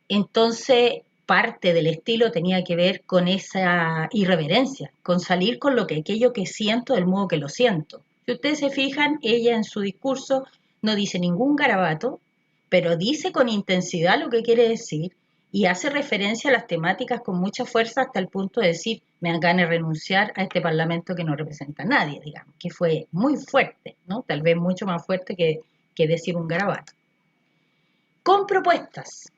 Entonces, parte del estilo tenía que ver con esa irreverencia, con salir con aquello que siento del modo que lo siento. Si ustedes se fijan, ella en su discurso no dice ningún garabato, pero dice con intensidad lo que quiere decir y hace referencia a las temáticas con mucha fuerza hasta el punto de decir, me dan ganas de renunciar a este parlamento que no representa a nadie, digamos, que fue muy fuerte, ¿no? Tal vez mucho más fuerte que decir un garabato. Con propuestas.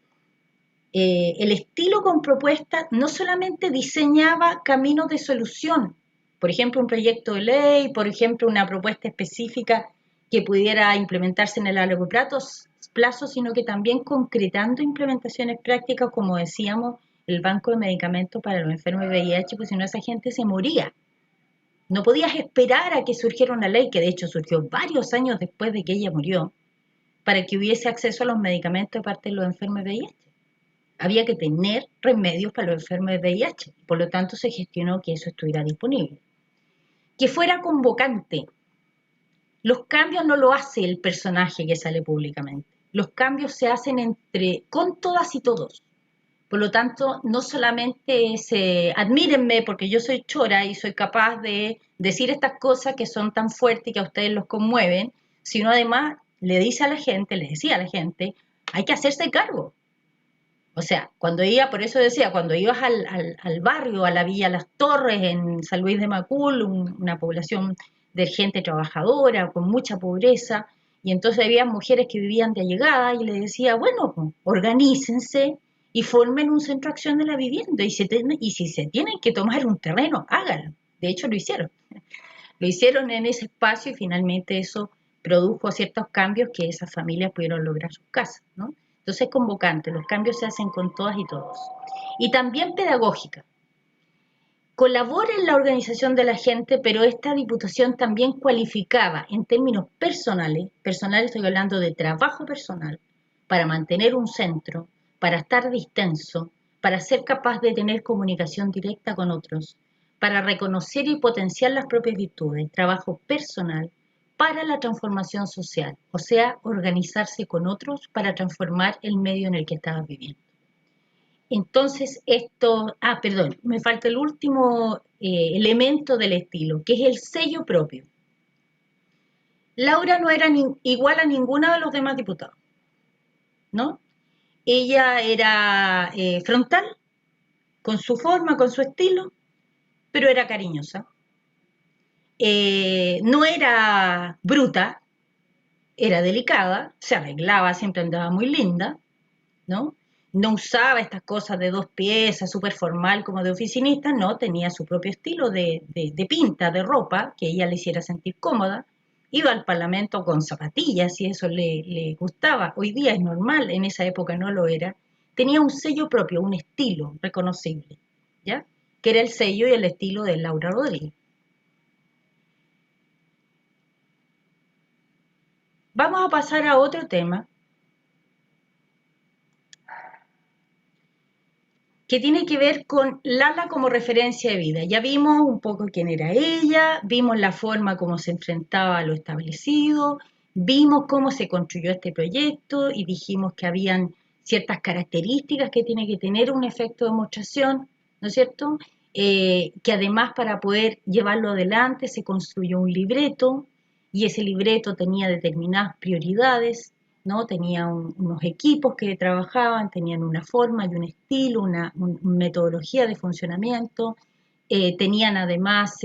El estilo con propuestas no solamente diseñaba caminos de solución, por ejemplo, un proyecto de ley, por ejemplo, una propuesta específica que pudiera implementarse en el largo plazo, sino que también concretando implementaciones prácticas, como decíamos, el banco de medicamentos para los enfermos de VIH, pues si no esa gente se moría. No podías esperar a que surgiera una ley, que de hecho surgió varios años después de que ella murió, para que hubiese acceso a los medicamentos de parte de los enfermos de VIH. Había que tener remedios para los enfermos de VIH, por lo tanto se gestionó que eso estuviera disponible. Que fuera convocante. Los cambios no lo hace el personaje que sale públicamente. Los cambios se hacen con todas y todos. Por lo tanto, no solamente admírenme porque yo soy chora y soy capaz de decir estas cosas que son tan fuertes y que a ustedes los conmueven, sino además le decía a la gente, hay que hacerse cargo. O sea, por eso decía, cuando ibas al barrio, a la Villa Las Torres, en San Luis de Macul, una población de gente trabajadora, con mucha pobreza, y entonces había mujeres que vivían de allegada, y les decía, bueno, pues, organícense y formen un centro de acción de la vivienda, y si se tienen que tomar un terreno, háganlo. De hecho, lo hicieron. Lo hicieron en ese espacio y finalmente eso produjo ciertos cambios que esas familias pudieron lograr sus casas, ¿no? Entonces es convocante, los cambios se hacen con todas y todos. Y también pedagógica. Colabora en la organización de la gente, pero esta diputación también cualificaba en términos personales estoy hablando de trabajo personal, para mantener un centro, para estar distenso, para ser capaz de tener comunicación directa con otros, para reconocer y potenciar las propias virtudes, trabajo personal, para la transformación social, o sea, organizarse con otros para transformar el medio en el que estabas viviendo. Entonces, me falta el último elemento del estilo, que es el sello propio. Laura no era igual a ninguno de los demás diputados, ¿no? Ella era frontal, con su forma, con su estilo, pero era cariñosa. No era bruta, era delicada, se arreglaba, siempre andaba muy linda, ¿no? No usaba estas cosas de 2 piezas, súper formal como de oficinista, no, tenía su propio estilo de pinta, de ropa, que ella le hiciera sentir cómoda. Iba al Parlamento con zapatillas y eso le gustaba. Hoy día es normal, en esa época no lo era. Tenía un sello propio, un estilo reconocible, ¿ya? Que era el sello y el estilo de Laura Rodríguez. Vamos a pasar a otro tema. que tiene que ver con Lala como referencia de vida. Ya vimos un poco quién era ella, vimos la forma como se enfrentaba a lo establecido, vimos cómo se construyó este proyecto y dijimos que habían ciertas características que tiene que tener un efecto de demostración, ¿no es cierto? Que además para poder llevarlo adelante se construyó un libreto y ese libreto tenía determinadas prioridades, ¿no? Tenía unos equipos que trabajaban, tenían una forma y un estilo, una metodología de funcionamiento, tenían además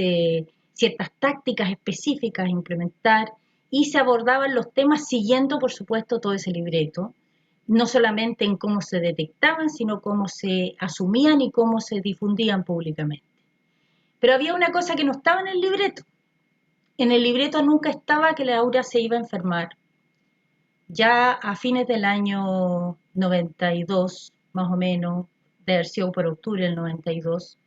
ciertas tácticas específicas a implementar y se abordaban los temas siguiendo, por supuesto, todo ese libreto, no solamente en cómo se detectaban, sino cómo se asumían y cómo se difundían públicamente. Pero había una cosa que no estaba en el libreto. En el libreto nunca estaba que Laura se iba a enfermar. Ya a fines del año 92, más o menos, de haber sido por octubre del 92,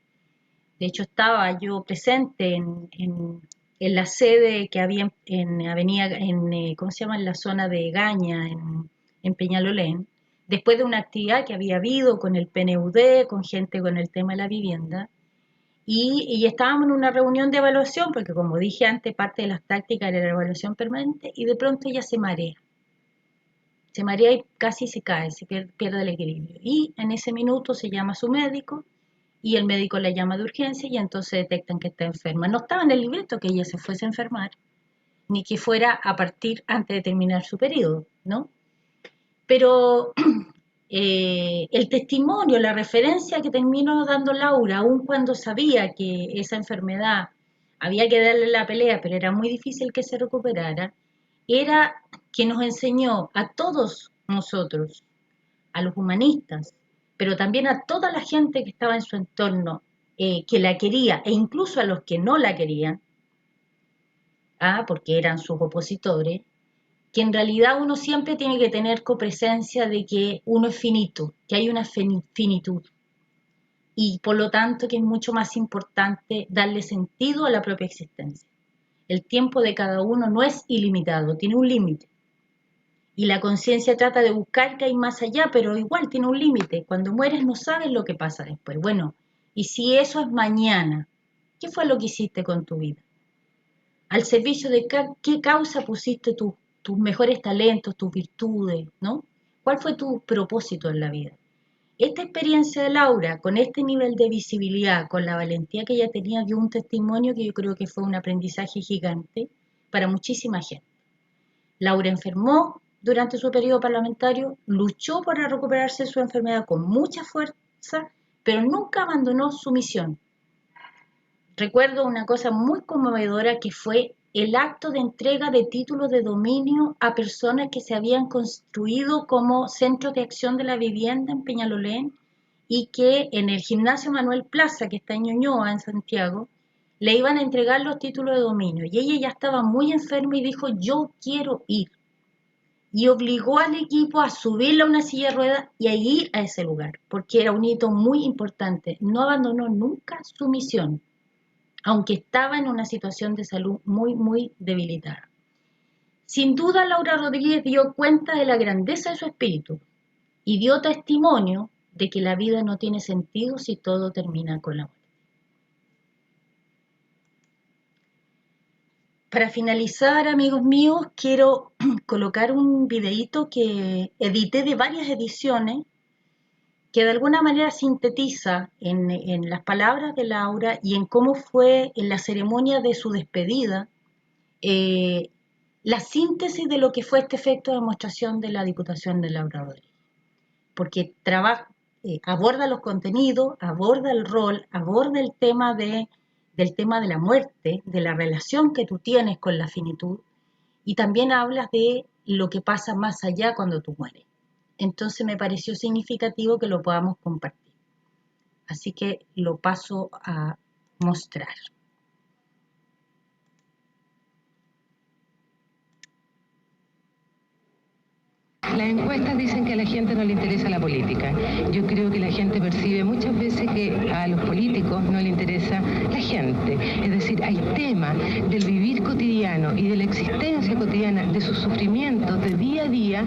de hecho estaba yo presente en la sede que había en Avenida, ¿cómo se llama? En la zona de Gaña, en Peñalolén, después de una actividad que había habido con el PNUD, con gente con el tema de la vivienda, y estábamos en una reunión de evaluación, porque como dije antes, parte de las tácticas era la evaluación permanente, y de pronto ella se marea y casi se cae, se pierde el equilibrio. Y en ese minuto se llama a su médico y el médico la llama de urgencia y entonces detectan que está enferma. No estaba en el libreto que ella se fuese a enfermar, ni que fuera a partir antes de terminar su periodo, ¿no? Pero el testimonio, la referencia que terminó dando Laura, aun cuando sabía que esa enfermedad había que darle la pelea, pero era muy difícil que se recuperara, era que nos enseñó a todos nosotros, a los humanistas, pero también a toda la gente que estaba en su entorno, que la quería, e incluso a los que no la querían, porque eran sus opositores, que en realidad uno siempre tiene que tener copresencia de que uno es finito, que hay una finitud, y por lo tanto que es mucho más importante darle sentido a la propia existencia. El tiempo de cada uno no es ilimitado, tiene un límite. Y la conciencia trata de buscar que hay más allá, pero igual tiene un límite. Cuando mueres no sabes lo que pasa después. Bueno, y si eso es mañana, ¿qué fue lo que hiciste con tu vida? Al servicio de qué causa pusiste tus mejores talentos, tus virtudes, ¿no? ¿Cuál fue tu propósito en la vida? Esta experiencia de Laura, con este nivel de visibilidad, con la valentía que ella tenía, dio un testimonio que yo creo que fue un aprendizaje gigante para muchísima gente. Laura enfermó durante su periodo parlamentario, luchó para recuperarse de su enfermedad con mucha fuerza, pero nunca abandonó su misión. Recuerdo una cosa muy conmovedora que fue el acto de entrega de títulos de dominio a personas que se habían construido como centros de acción de la vivienda en Peñalolén y que en el gimnasio Manuel Plaza, que está en Ñuñoa, en Santiago, le iban a entregar los títulos de dominio. Y ella ya estaba muy enferma y dijo, yo quiero ir. Y obligó al equipo a subirla a una silla de ruedas y a ir a ese lugar, porque era un hito muy importante. No abandonó nunca su misión, aunque estaba en una situación de salud muy, muy debilitada. Sin duda, Laura Rodríguez dio cuenta de la grandeza de su espíritu y dio testimonio de que la vida no tiene sentido si todo termina con la muerte. Para finalizar, amigos míos, quiero colocar un videíto que edité de varias ediciones que de alguna manera sintetiza en las palabras de Laura y en cómo fue en la ceremonia de su despedida la síntesis de lo que fue este efecto de demostración de la Diputación de Laura Rodríguez. Porque aborda los contenidos, aborda el rol, aborda el tema del tema de la muerte, de la relación que tú tienes con la finitud, y también hablas de lo que pasa más allá cuando tú mueres. Entonces me pareció significativo que lo podamos compartir. Así que lo paso a mostrar. Las encuestas dicen que a la gente no le interesa la política. Yo creo que la gente percibe muchas veces que a los políticos no le interesa la gente. Es decir, hay temas del vivir cotidiano y de la existencia cotidiana, de sus sufrimientos de día a día,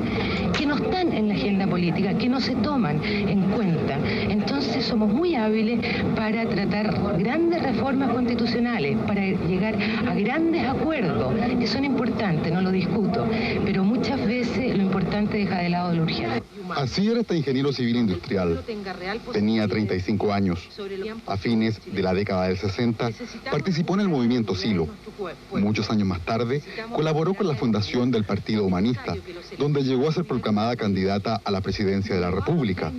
que no están en la agenda política, que no se toman en cuenta. Entonces somos muy hábiles para tratar grandes reformas constitucionales, para llegar a grandes acuerdos, que son importantes, no lo discuto, pero muchas veces lo importante deja de lado lo urgente. Así era este ingeniero civil industrial. Tenía 35 años. A fines de la década del 60, participó en el movimiento Silo. Muchos años más tarde, colaboró con la fundación del Partido Humanista, donde llegó a ser proclamada candidata a la presidencia de la República.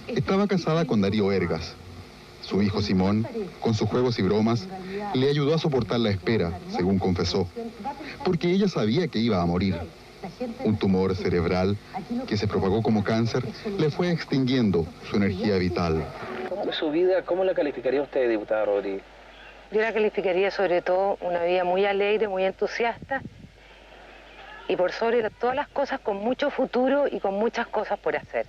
Estaba casada con Darío Ergas. Su hijo Simón, con sus juegos y bromas, le ayudó a soportar la espera, según confesó, porque ella sabía que iba a morir. Un tumor cerebral que se propagó como cáncer le fue extinguiendo su energía vital. ¿Su vida cómo la calificaría usted, diputada Rodríguez? Yo la calificaría sobre todo una vida muy alegre, muy entusiasta y por sobre todas las cosas con mucho futuro y con muchas cosas por hacer.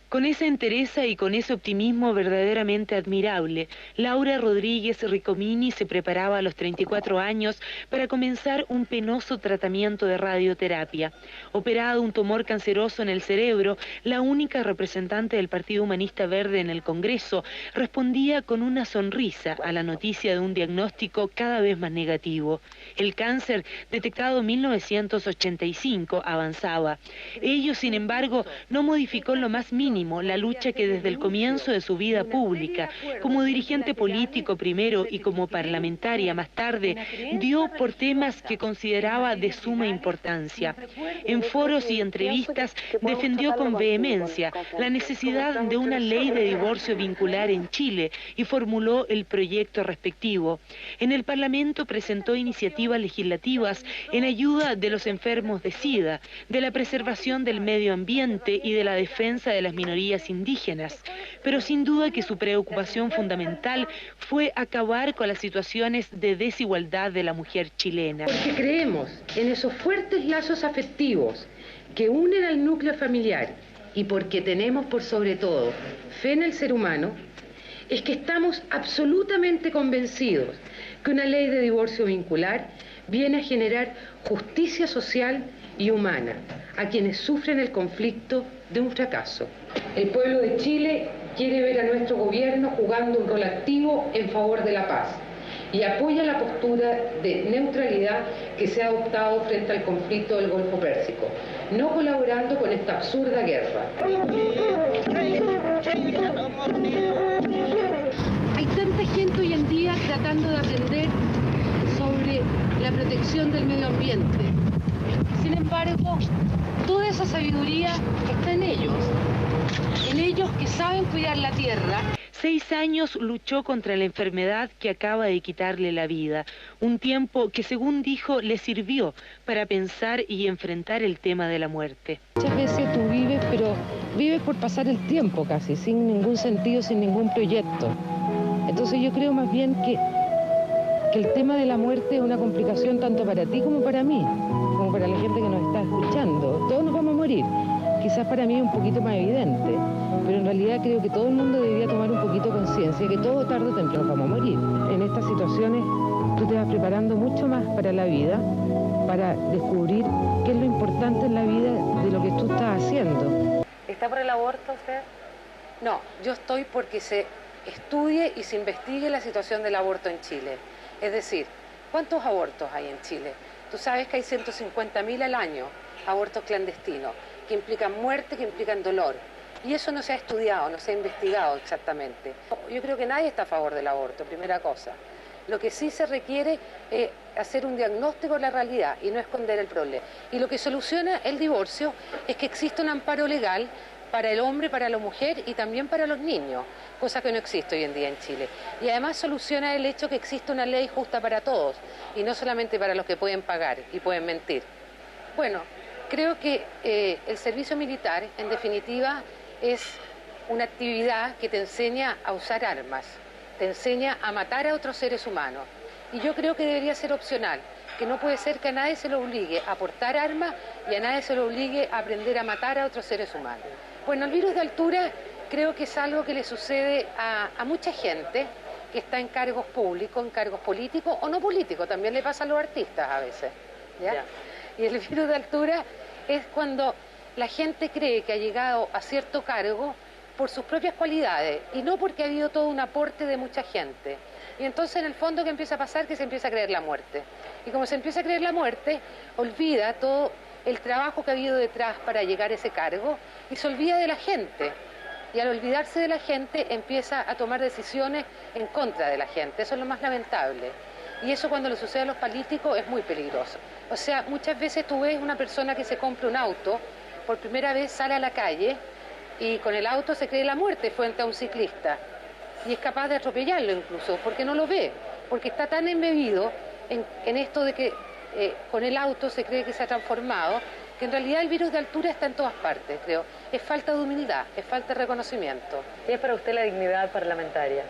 Con esa entereza y con ese optimismo verdaderamente admirable, Laura Rodríguez Ricomini se preparaba a los 34 años para comenzar un penoso tratamiento de radioterapia. Operado un tumor canceroso en el cerebro, la única representante del Partido Humanista Verde en el Congreso respondía con una sonrisa a la noticia de un diagnóstico cada vez más negativo. El cáncer, detectado en 1985, avanzaba. Ello, sin embargo, no modificó lo más mínimo la lucha que desde el comienzo de su vida pública, como dirigente político primero y como parlamentaria más tarde, dio por temas que consideraba de suma importancia. En foros y entrevistas defendió con vehemencia la necesidad de una ley de divorcio vincular en Chile y formuló el proyecto respectivo. En el Parlamento presentó iniciativas legislativas en ayuda de los enfermos de SIDA, de la preservación del medio ambiente y de la defensa de las minorías indígenas, pero sin duda que su preocupación fundamental fue acabar con las situaciones de desigualdad de la mujer chilena. Porque creemos en esos fuertes lazos afectivos que unen al núcleo familiar y porque tenemos por sobre todo fe en el ser humano, es que estamos absolutamente convencidos que una ley de divorcio vincular viene a generar justicia social y humana a quienes sufren el conflicto de un fracaso. El pueblo de Chile quiere ver a nuestro gobierno jugando un rol activo en favor de la paz y apoya la postura de neutralidad que se ha adoptado frente al conflicto del Golfo Pérsico, no colaborando con esta absurda guerra. Hay tanta gente hoy en día tratando de aprender sobre la protección del medio ambiente. Sin embargo, toda esa sabiduría está en ellos que saben cuidar la tierra. 6 años luchó contra la enfermedad que acaba de quitarle la vida, un tiempo que, según dijo, le sirvió para pensar y enfrentar el tema de la muerte. Muchas veces tú vives, pero vives por pasar el tiempo casi, sin ningún sentido, sin ningún proyecto. Entonces yo creo más bien que el tema de la muerte es una complicación tanto para ti como para mí, como para la gente que nos está escuchando. Todos nos vamos a morir. Quizás para mí es un poquito más evidente, pero en realidad creo que todo el mundo debería tomar un poquito conciencia que todo tarde o temprano vamos a morir. En estas situaciones tú te vas preparando mucho más para la vida, para descubrir qué es lo importante en la vida de lo que tú estás haciendo. ¿Está por el aborto usted? No, yo estoy porque se estudie y se investigue la situación del aborto en Chile. Es decir, ¿cuántos abortos hay en Chile? Tú sabes que hay 150.000 al año, abortos clandestinos, que implican muerte, que implican dolor. Y eso no se ha estudiado, no se ha investigado exactamente. Yo creo que nadie está a favor del aborto, primera cosa. Lo que sí se requiere es hacer un diagnóstico de la realidad y no esconder el problema. Y lo que soluciona el divorcio es que existe un amparo legal para el hombre, para la mujer y también para los niños, cosa que no existe hoy en día en Chile. Y además soluciona el hecho que existe una ley justa para todos y no solamente para los que pueden pagar y pueden mentir. Bueno, creo que el servicio militar, en definitiva, es una actividad que te enseña a usar armas, te enseña a matar a otros seres humanos. Y yo creo que debería ser opcional. que no puede ser que a nadie se lo obligue a portar armas y a nadie se lo obligue a aprender a matar a otros seres humanos. Bueno, el virus de altura creo que es algo que le sucede a mucha gente que está en cargos públicos, en cargos políticos o no políticos, también le pasa a los artistas a veces, ¿ya? Y el virus de altura es cuando la gente cree que ha llegado a cierto cargo por sus propias cualidades y no porque ha habido todo un aporte de mucha gente. Y entonces en el fondo, ¿qué empieza a pasar? Que se empieza a creer la muerte. Y como se empieza a creer la muerte, olvida todo el trabajo que ha habido detrás para llegar a ese cargo y se olvida de la gente. Y al olvidarse de la gente empieza a tomar decisiones en contra de la gente. Eso es lo más lamentable. Y eso cuando le sucede a los políticos es muy peligroso. O sea, muchas veces tú ves una persona que se compra un auto, por primera vez sale a la calle y con el auto se cree la muerte frente a un ciclista. Y es capaz de atropellarlo incluso, porque no lo ve, porque está tan embebido en esto de que con el auto se cree que se ha transformado, que en realidad el virus de altura está en todas partes, creo. Es falta de humildad, es falta de reconocimiento. ¿Qué es para usted la dignidad parlamentaria?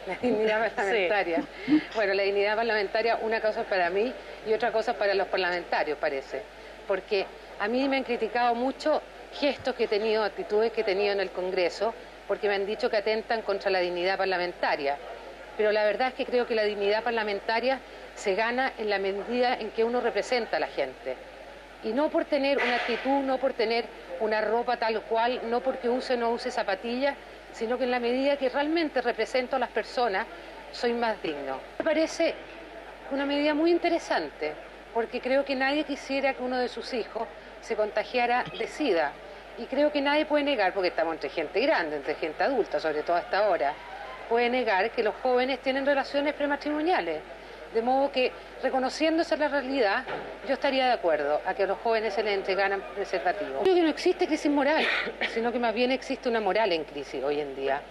La dignidad parlamentaria. Sí. Bueno, la dignidad parlamentaria, una cosa es para mí y otra cosa es para los parlamentarios, parece. Porque a mí me han criticado mucho gestos que he tenido, actitudes que he tenido en el Congreso, porque me han dicho que atentan contra la dignidad parlamentaria. Pero la verdad es que creo que la dignidad parlamentaria se gana en la medida en que uno representa a la gente. Y no por tener una actitud, no por tener una ropa tal cual, no porque use o no use zapatillas, sino que en la medida que realmente represento a las personas, soy más digno. Me parece una medida muy interesante, porque creo que nadie quisiera que uno de sus hijos se contagiara de SIDA. Y creo que nadie puede negar, porque estamos entre gente grande, entre gente adulta, sobre todo a esta hora, puede negar que los jóvenes tienen relaciones prematrimoniales. De modo que, reconociéndose la realidad, yo estaría de acuerdo a que a los jóvenes se les entregaran preservativos. Creo que no existe crisis moral, sino que más bien existe una moral en crisis hoy en día.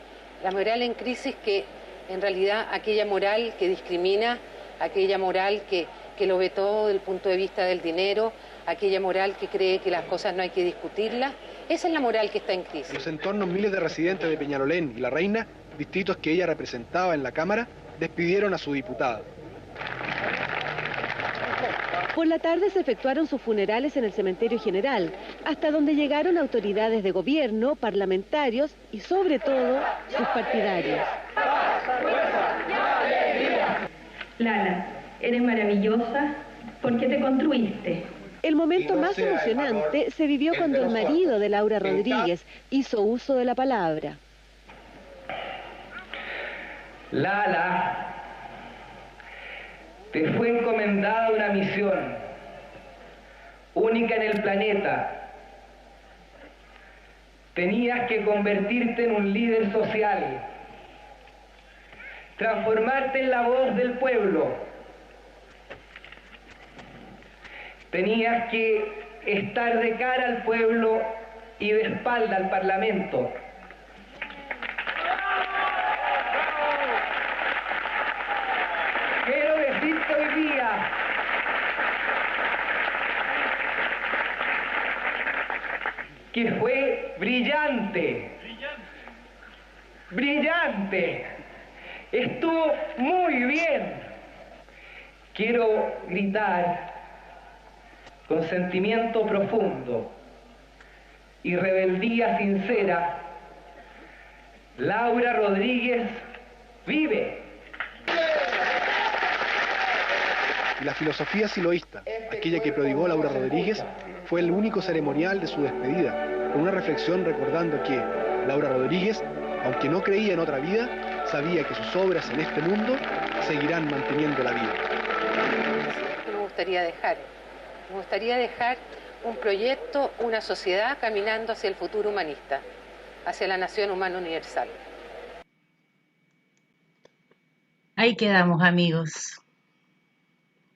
La moral en crisis que, en realidad, aquella moral que discrimina, aquella moral que lo ve todo desde el punto de vista del dinero, aquella moral que cree que las cosas no hay que discutirlas, esa es la moral que está en crisis. En los entornos, miles de residentes de Peñalolén y La Reina, distritos que ella representaba en la Cámara, despidieron a su diputada. Por la tarde se efectuaron sus funerales en el cementerio general, hasta donde llegaron autoridades de gobierno, parlamentarios y sobre todo sus partidarios. Lala, eres maravillosa porque te construiste. El momento más emocionante se vivió cuando el marido de Laura Rodríguez hizo uso de la palabra. Lala, te fue encomendada una misión única en el planeta. Tenías que convertirte en un líder social, transformarte en la voz del pueblo. Tenías que estar de cara al pueblo y de espalda al Parlamento. Quiero decirte hoy día que fue brillante, brillante, estuvo muy bien. Quiero gritar con sentimiento profundo y rebeldía sincera: Laura Rodríguez vive. Y la filosofía siloísta, aquella que prodigó Laura Rodríguez, fue el único ceremonial de su despedida, con una reflexión recordando que Laura Rodríguez, aunque no creía en otra vida, sabía que sus obras en este mundo seguirán manteniendo la vida. Me gustaría dejar un proyecto, una sociedad caminando hacia el futuro humanista, hacia la nación humana universal. Ahí quedamos, amigos,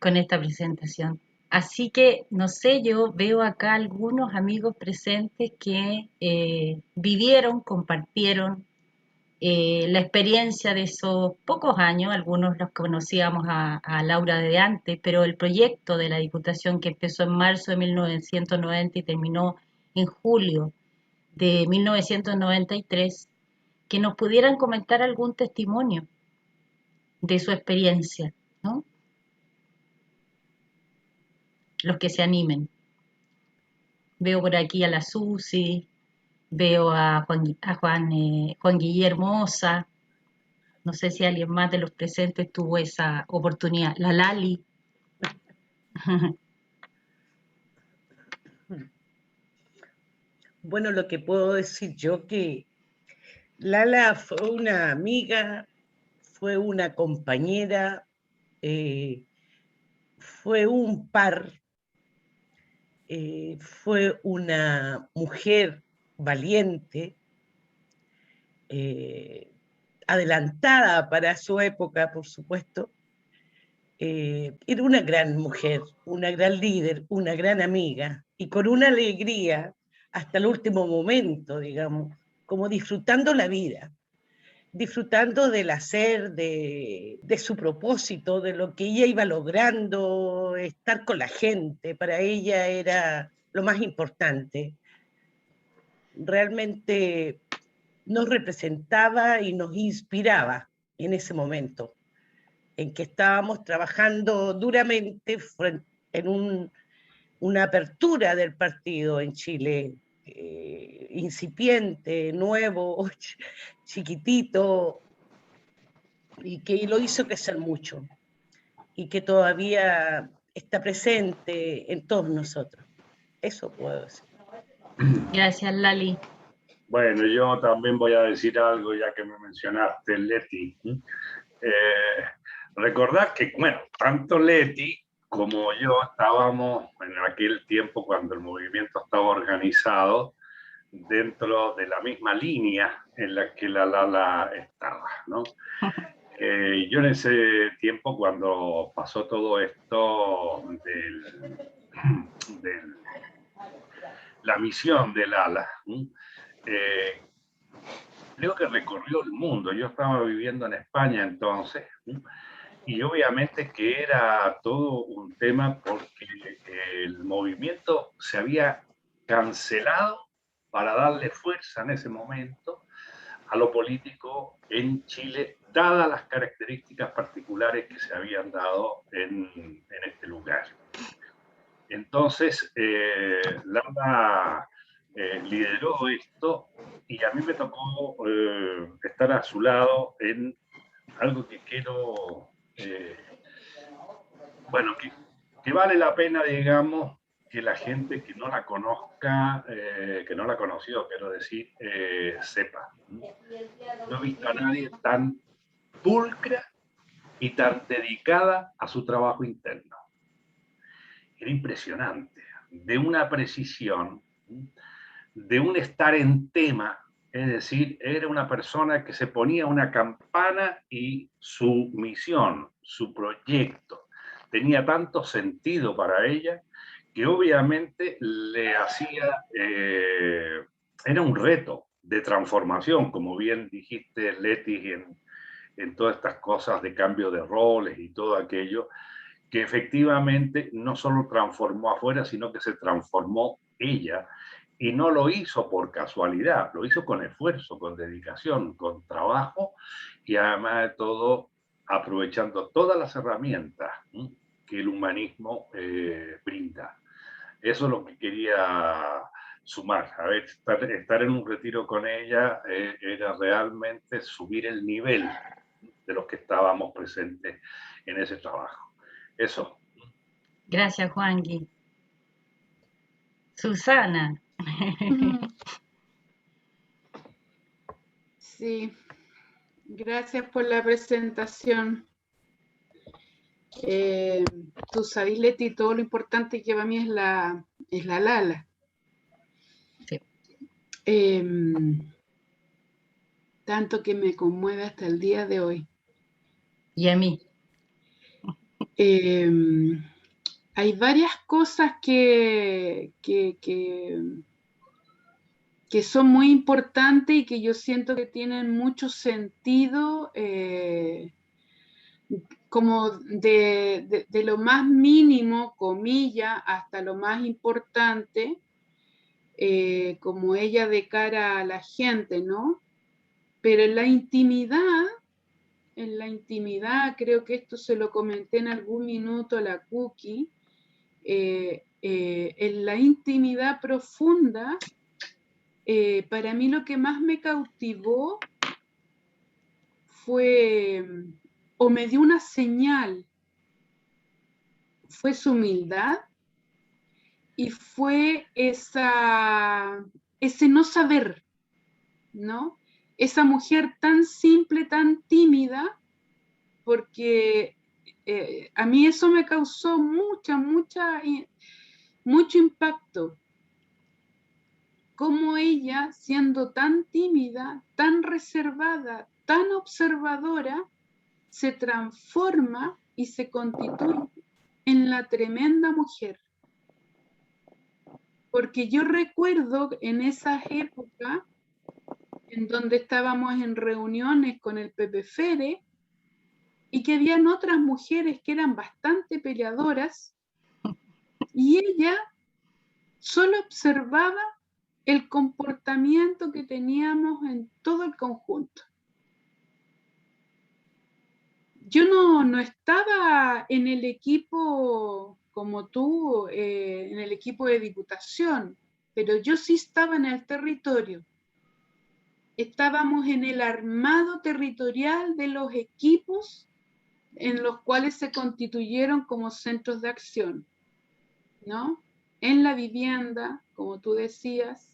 con esta presentación. Así que, no sé, yo veo acá algunos amigos presentes que vivieron, compartieron la experiencia de esos pocos años. Algunos los conocíamos a Laura de antes, pero el proyecto de la Diputación, que empezó en marzo de 1990 y terminó en julio de 1993, que nos pudieran comentar algún testimonio de su experiencia, ¿no? los que se animen. Veo por aquí a la Susi, veo a Juan Guillermo Osa, no sé si alguien más de los presentes tuvo esa oportunidad, la Lali. Bueno, lo que puedo decir yo que Lala fue una amiga, fue una compañera, fue un par, fue una mujer valiente, adelantada para su época, por supuesto. Era una gran mujer, una gran líder, una gran amiga, y con una alegría hasta el último momento, digamos, como disfrutando la vida, disfrutando del hacer, de su propósito, de lo que ella iba logrando, estar con la gente, para ella era lo más importante. Realmente nos representaba y nos inspiraba en ese momento, en que estábamos trabajando duramente en una apertura del partido en Chile, incipiente, nuevo, chiquitito, y que lo hizo crecer mucho, y que todavía está presente en todos nosotros. Eso puedo decir. Gracias, Lali. Bueno, yo también voy a decir algo, ya que me mencionaste, Leti. Recordad que, bueno, tanto Leti como yo estábamos en aquel tiempo cuando el movimiento estaba organizado dentro de la misma línea en la que la Lala estaba, ¿no? Yo en ese tiempo, cuando pasó todo esto de la misión del Lala, creo que recorrió el mundo. Yo estaba viviendo en España entonces, y obviamente que era todo un tema porque el movimiento se había cancelado para darle fuerza en ese momento a lo político en Chile, dadas las características particulares que se habían dado en este lugar. Entonces, Lala lideró esto y a mí me tocó estar a su lado en algo que quiero, bueno, que vale la pena, digamos, que la gente que no la conozca, que no la conoció, quiero decir, sepa. No he visto a nadie tan pulcra y tan dedicada a su trabajo interno. Era impresionante, de una precisión, de un estar en tema, es decir, era una persona que se ponía una campana y su misión, su proyecto, tenía tanto sentido para ella que obviamente le hacía, era un reto de transformación, como bien dijiste, Leti, en todas estas cosas de cambio de roles y todo aquello, que efectivamente no solo transformó afuera, sino que se transformó ella, y no lo hizo por casualidad, lo hizo con esfuerzo, con dedicación, con trabajo, y además de todo, aprovechando todas las herramientas que el humanismo brinda. Eso es lo que quería sumar. A ver, estar en un retiro con ella era realmente subir el nivel de los que estábamos presentes en ese trabajo. Eso. Gracias, Juangui. Susana. Sí, gracias por la presentación. Tú sabes, Leti, todo lo importante que para mí es la Lala. Sí. Tanto que me conmueve hasta el día de hoy. Y a mí. Hay varias cosas que son muy importantes y que yo siento que tienen mucho sentido, como de lo más mínimo, comillas, hasta lo más importante, como ella de cara a la gente, ¿no? Pero en la intimidad, creo que esto se lo comenté en algún minuto a la Cookie, en la intimidad profunda, para mí lo que más me cautivó fue, o me dio una señal, fue su humildad y fue ese no saber, ¿no? Esa mujer tan simple, tan tímida, porque a mí eso me causó mucho impacto. Cómo ella, siendo tan tímida, tan reservada, tan observadora, se transforma y se constituye en la tremenda mujer. Porque yo recuerdo en esas épocas en donde estábamos en reuniones con el Pepe Fere y que habían otras mujeres que eran bastante peleadoras y ella solo observaba el comportamiento que teníamos en todo el conjunto. Yo no estaba en el equipo como tú, en el equipo de diputación, pero yo sí estaba en el territorio. Estábamos en el armado territorial de los equipos en los cuales se constituyeron como centros de acción, ¿no? En la vivienda, como tú decías,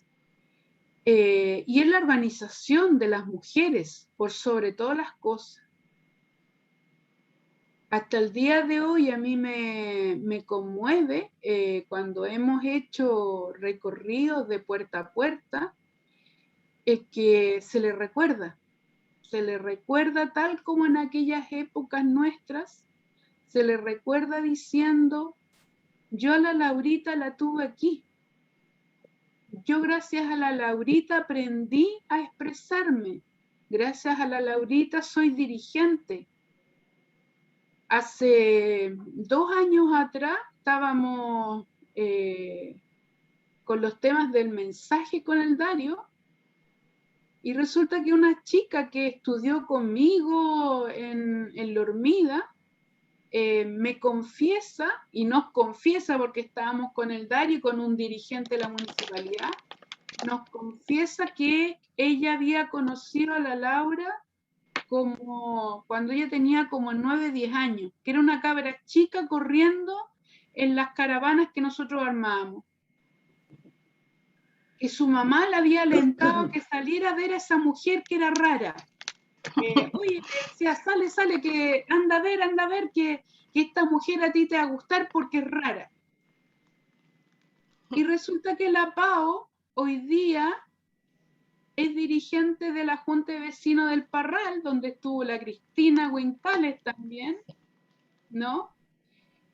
y en la urbanización de las mujeres, por sobre todas las cosas. Hasta el día de hoy a mí me conmueve cuando hemos hecho recorridos de puerta a puerta, que se le recuerda tal como en aquellas épocas nuestras, se le recuerda diciendo, yo a la Laurita la tuve aquí. Yo gracias a la Laurita aprendí a expresarme. Gracias a la Laurita soy dirigente. Hace 2 años atrás estábamos con los temas del mensaje con el Dario y resulta que una chica que estudió conmigo en La Hormida me confiesa, y nos confiesa porque estábamos con el Dario y con un dirigente de la municipalidad, nos confiesa que ella había conocido a la Laura como cuando ella tenía como 9, 10 años, que era una cabra chica corriendo en las caravanas que nosotros armábamos. Que su mamá la había alentado que saliera a ver a esa mujer que era rara. Oye, le decía, sale, que anda a ver que esta mujer a ti te va a gustar porque es rara. Y resulta que la Pao hoy día es dirigente de la Junta de Vecinos del Parral, donde estuvo la Cristina Huincales también, ¿no?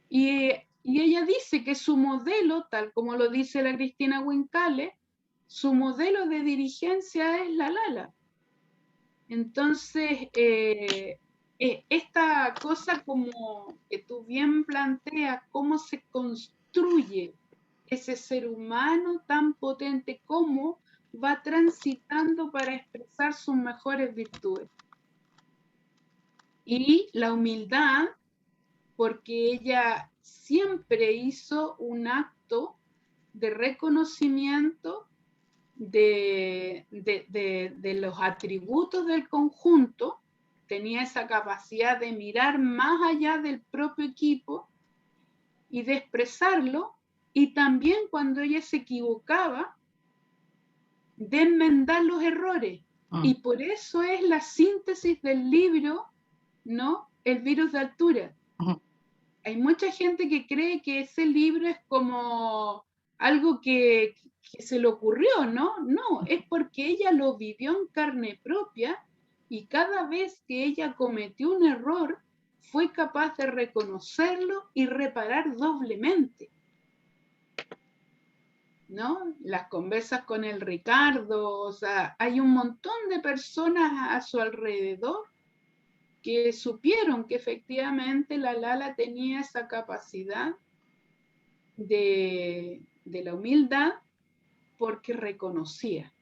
Y ella dice que su modelo, tal como lo dice la Cristina Huincales, su modelo de dirigencia es la Lala. Entonces, esta cosa como que tú bien planteas, cómo se construye ese ser humano tan potente, cómo va transitando para expresar sus mejores virtudes. Y la humildad, porque ella siempre hizo un acto de reconocimiento de los atributos del conjunto, tenía esa capacidad de mirar más allá del propio equipo y de expresarlo, y también cuando ella se equivocaba, de enmendar los errores. Y por eso es la síntesis del libro, ¿no? El virus de altura. Hay mucha gente que cree que ese libro es como algo que se le ocurrió, ¿no? No, es porque ella lo vivió en carne propia y cada vez que ella cometió un error, fue capaz de reconocerlo y reparar doblemente, ¿no? Las conversas con el Ricardo, o sea, hay un montón de personas a su alrededor que supieron que efectivamente la Lala tenía esa capacidad de la humildad, porque reconocía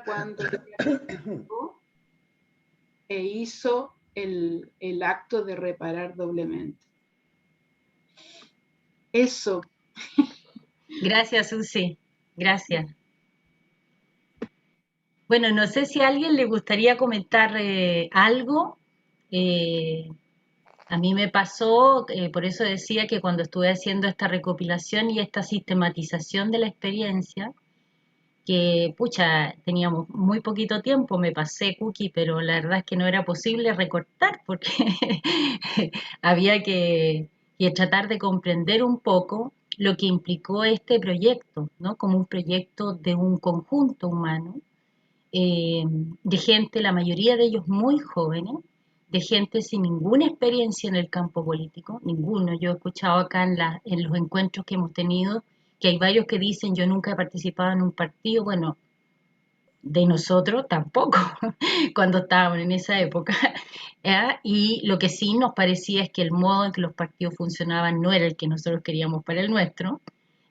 cuando hizo el acto de reparar doblemente. Eso. Gracias, Susi. Gracias. Bueno, no sé si a alguien le gustaría comentar algo. A mí me pasó, por eso decía que cuando estuve haciendo esta recopilación y esta sistematización de la experiencia, que pucha, teníamos muy poquito tiempo, me pasé cookie, pero la verdad es que no era posible recortar porque había que tratar de comprender un poco lo que implicó este proyecto, ¿no? Como un proyecto de un conjunto humano, de gente, la mayoría de ellos muy jóvenes, de gente sin ninguna experiencia en el campo político, ninguno. Yo he escuchado acá en los encuentros que hemos tenido que hay varios que dicen yo nunca he participado en un partido. Bueno, de nosotros tampoco, cuando estábamos en esa época. ¿Ya? Y lo que sí nos parecía es que el modo en que los partidos funcionaban no era el que nosotros queríamos para el nuestro,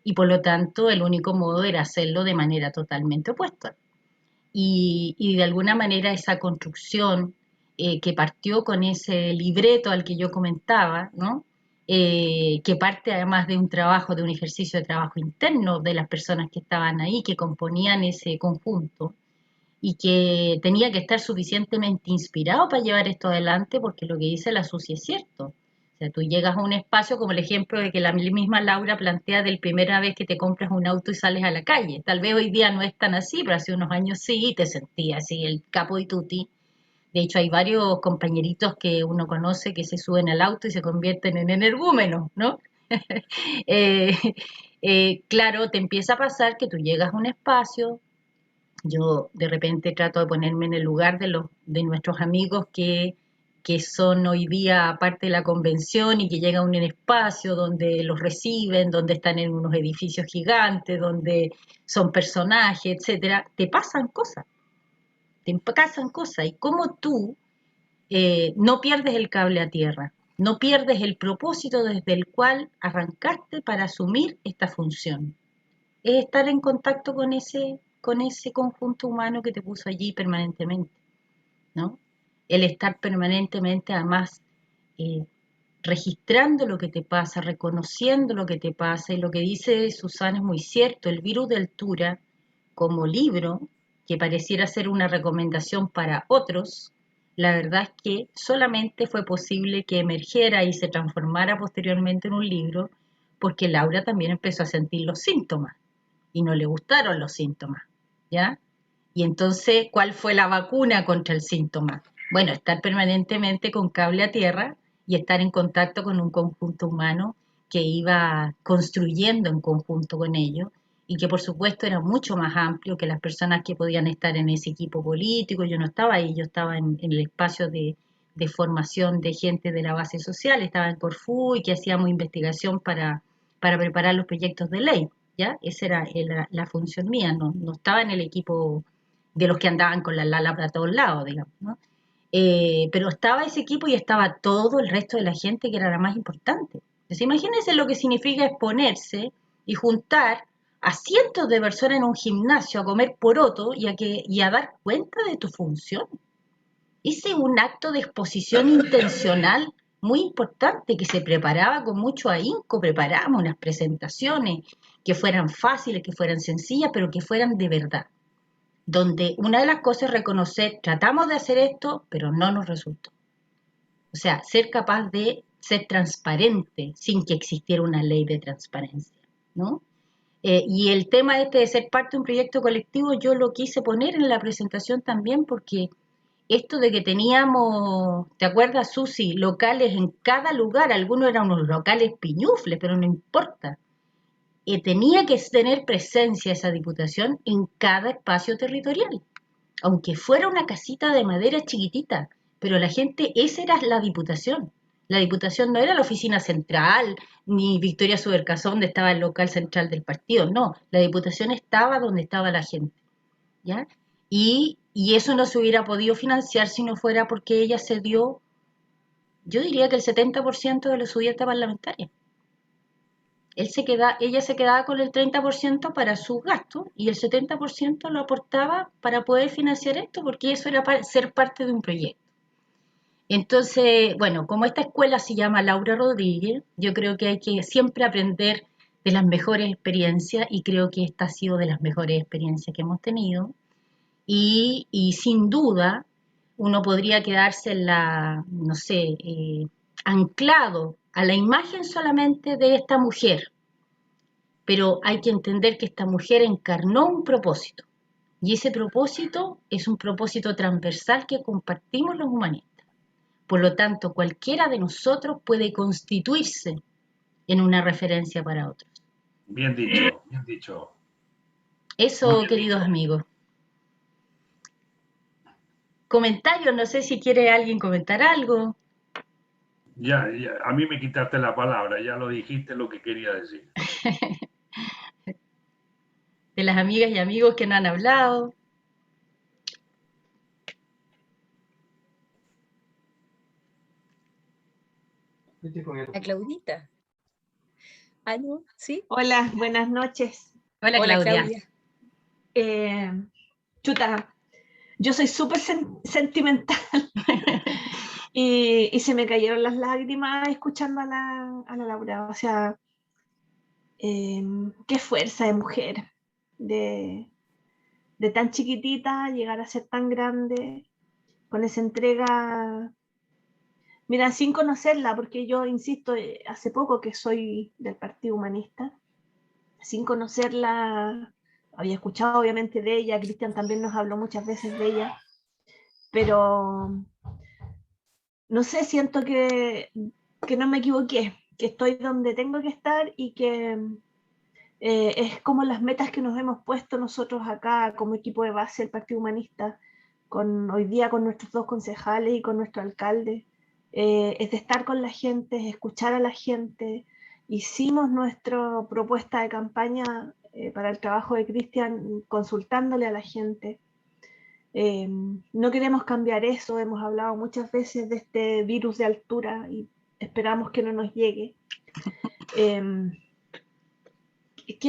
y por lo tanto el único modo era hacerlo de manera totalmente opuesta. Y de alguna manera esa construcción que partió con ese libreto al que yo comentaba, ¿no? Que parte además de un trabajo, de un ejercicio de trabajo interno de las personas que estaban ahí, que componían ese conjunto, y que tenía que estar suficientemente inspirado para llevar esto adelante, porque lo que dice la Susi es cierto. O sea, tú llegas a un espacio como el ejemplo de que la misma Laura plantea de la primera vez que te compras un auto y sales a la calle. Tal vez hoy día no es tan así, pero hace unos años sí, y te sentías así, el capo y tutti. De hecho, hay varios compañeritos que uno conoce que se suben al auto y se convierten en energúmenos, ¿no? Claro, te empieza a pasar que tú llegas a un espacio. Yo de repente trato de ponerme en el lugar de nuestros amigos que son hoy día parte de la convención y que llegan a un espacio donde los reciben, donde están en unos edificios gigantes, donde son personajes, etcétera. Te pasan cosas, y cómo tú no pierdes el cable a tierra, no pierdes el propósito desde el cual arrancaste para asumir esta función. Es estar en contacto con ese conjunto humano que te puso allí permanentemente, ¿no? El estar permanentemente, además, registrando lo que te pasa, reconociendo lo que te pasa, y lo que dice Susana es muy cierto. El virus de altura, como libro, que pareciera ser una recomendación para otros, la verdad es que solamente fue posible que emergiera y se transformara posteriormente en un libro porque Laura también empezó a sentir los síntomas y no le gustaron los síntomas, ¿ya? Y entonces, ¿cuál fue la vacuna contra el síntoma? Bueno, estar permanentemente con cable a tierra y estar en contacto con un conjunto humano que iba construyendo en conjunto con ellos, y que por supuesto era mucho más amplio que las personas que podían estar en ese equipo político. Yo no estaba ahí, yo estaba en el espacio de formación de gente de la base social, estaba en Corfú y que hacíamos investigación para preparar los proyectos de ley, ¿ya? Esa era la función mía, no estaba en el equipo de los que andaban con la lala para todos lados, digamos, ¿no? Pero estaba ese equipo y estaba todo el resto de la gente que era la más importante. Entonces, imagínense lo que significa exponerse y juntar a cientos de personas en un gimnasio a comer poroto y a dar cuenta de tu función. Ese es un acto de exposición intencional muy importante que se preparaba con mucho ahínco. Preparábamos unas presentaciones que fueran fáciles, que fueran sencillas, pero que fueran de verdad. Donde una de las cosas es reconocer, tratamos de hacer esto, pero no nos resultó. O sea, ser capaz de ser transparente sin que existiera una ley de transparencia, ¿no? Y el tema este de ser parte de un proyecto colectivo, yo lo quise poner en la presentación también porque esto de que teníamos, ¿te acuerdas, Susi? Locales en cada lugar, algunos eran unos locales piñufles, pero no importa. Tenía que tener presencia esa diputación en cada espacio territorial, aunque fuera una casita de madera chiquitita, pero la gente, esa era la diputación. La diputación no era la oficina central, ni Victoria Subercazón, donde estaba el local central del partido, no, la diputación estaba donde estaba la gente, ¿ya? Y eso no se hubiera podido financiar si no fuera porque ella se dio, yo diría que el 70% de su dieta parlamentaria. Ella se quedaba con el 30% para sus gastos y el 70% lo aportaba para poder financiar esto, porque eso era ser parte de un proyecto. Entonces, bueno, como esta escuela se llama Laura Rodríguez, yo creo que hay que siempre aprender de las mejores experiencias y creo que esta ha sido de las mejores experiencias que hemos tenido. Y sin duda uno podría quedarse en la, no sé, anclado a la imagen solamente de esta mujer, pero hay que entender que esta mujer encarnó un propósito y ese propósito es un propósito transversal que compartimos los humanistas. Por lo tanto, cualquiera de nosotros puede constituirse en una referencia para otros. Bien dicho, bien dicho. Eso, queridos amigos. Comentarios, no sé si quiere alguien comentar algo. Ya, a mí me quitaste la palabra, ya lo dijiste lo que quería decir. De las amigas y amigos que no han hablado. La Claudita. Ah, no, ¿sí? Hola, buenas noches. Hola, Claudia. Chuta, yo soy súper sentimental y se me cayeron las lágrimas escuchando a la Laura. O sea, qué fuerza de mujer, de tan chiquitita llegar a ser tan grande, con esa entrega. Mira, sin conocerla, porque yo insisto, hace poco que soy del Partido Humanista, sin conocerla, había escuchado obviamente de ella, Cristian también nos habló muchas veces de ella, pero no sé, siento que no me equivoqué, que estoy donde tengo que estar y que es como las metas que nos hemos puesto nosotros acá como equipo de base del Partido Humanista, hoy día con nuestros 2 concejales y con nuestro alcalde, es de estar con la gente, es escuchar a la gente. Hicimos nuestra propuesta de campaña para el trabajo de Cristian consultándole a la gente. No queremos cambiar eso, hemos hablado muchas veces de este virus de altura y esperamos que no nos llegue. Qué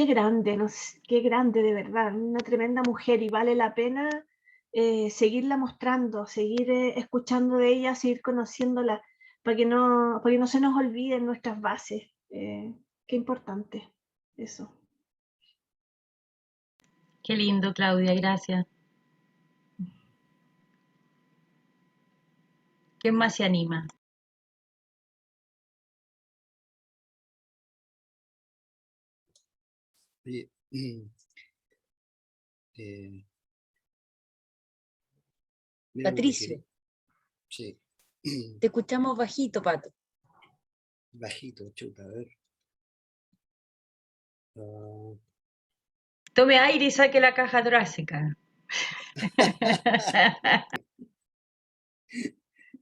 grande, no sé, qué grande de verdad, una tremenda mujer y vale la pena seguirla mostrando, seguir escuchando de ella, seguir conociéndola, para que no se nos olviden nuestras bases. Qué importante eso. Qué lindo, Claudia, gracias. ¿Quién más se anima? Patricio. Sí. Te escuchamos bajito, Pato. Bajito, chuta, a ver. Tome aire y saque la caja torácica.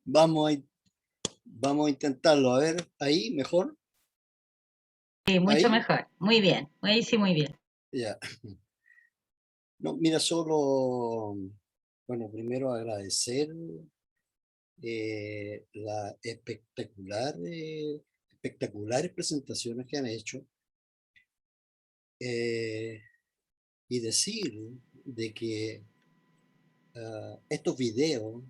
Vamos a intentarlo. A ver, ahí, mejor. Sí, mucho ahí. Mejor. Muy bien. Ahí sí, muy bien. Ya. No, mira, solo, bueno, primero agradecer las espectaculares presentaciones que han hecho y decir de que estos videos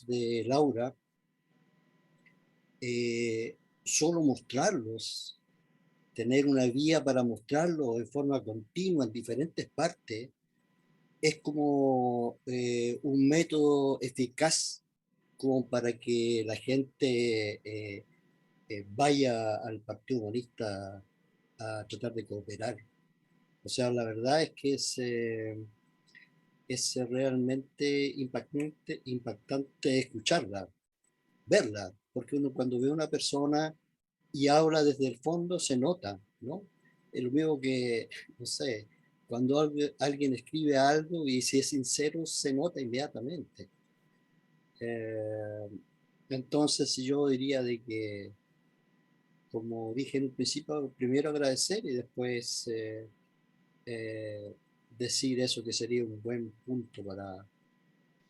de Laura, solo mostrarlos, tener una vía para mostrarlos de forma continua en diferentes partes, es como un método eficaz como para que la gente vaya al Partido Humanista a tratar de cooperar. O sea, la verdad es que es realmente impactante escucharla, verla, porque uno cuando ve a una persona y habla desde el fondo se nota, ¿no? Es lo mismo que, no sé, cuando alguien escribe algo y si es sincero se nota inmediatamente. Entonces yo diría de que, como dije en un principio, primero agradecer y después decir eso, que sería un buen punto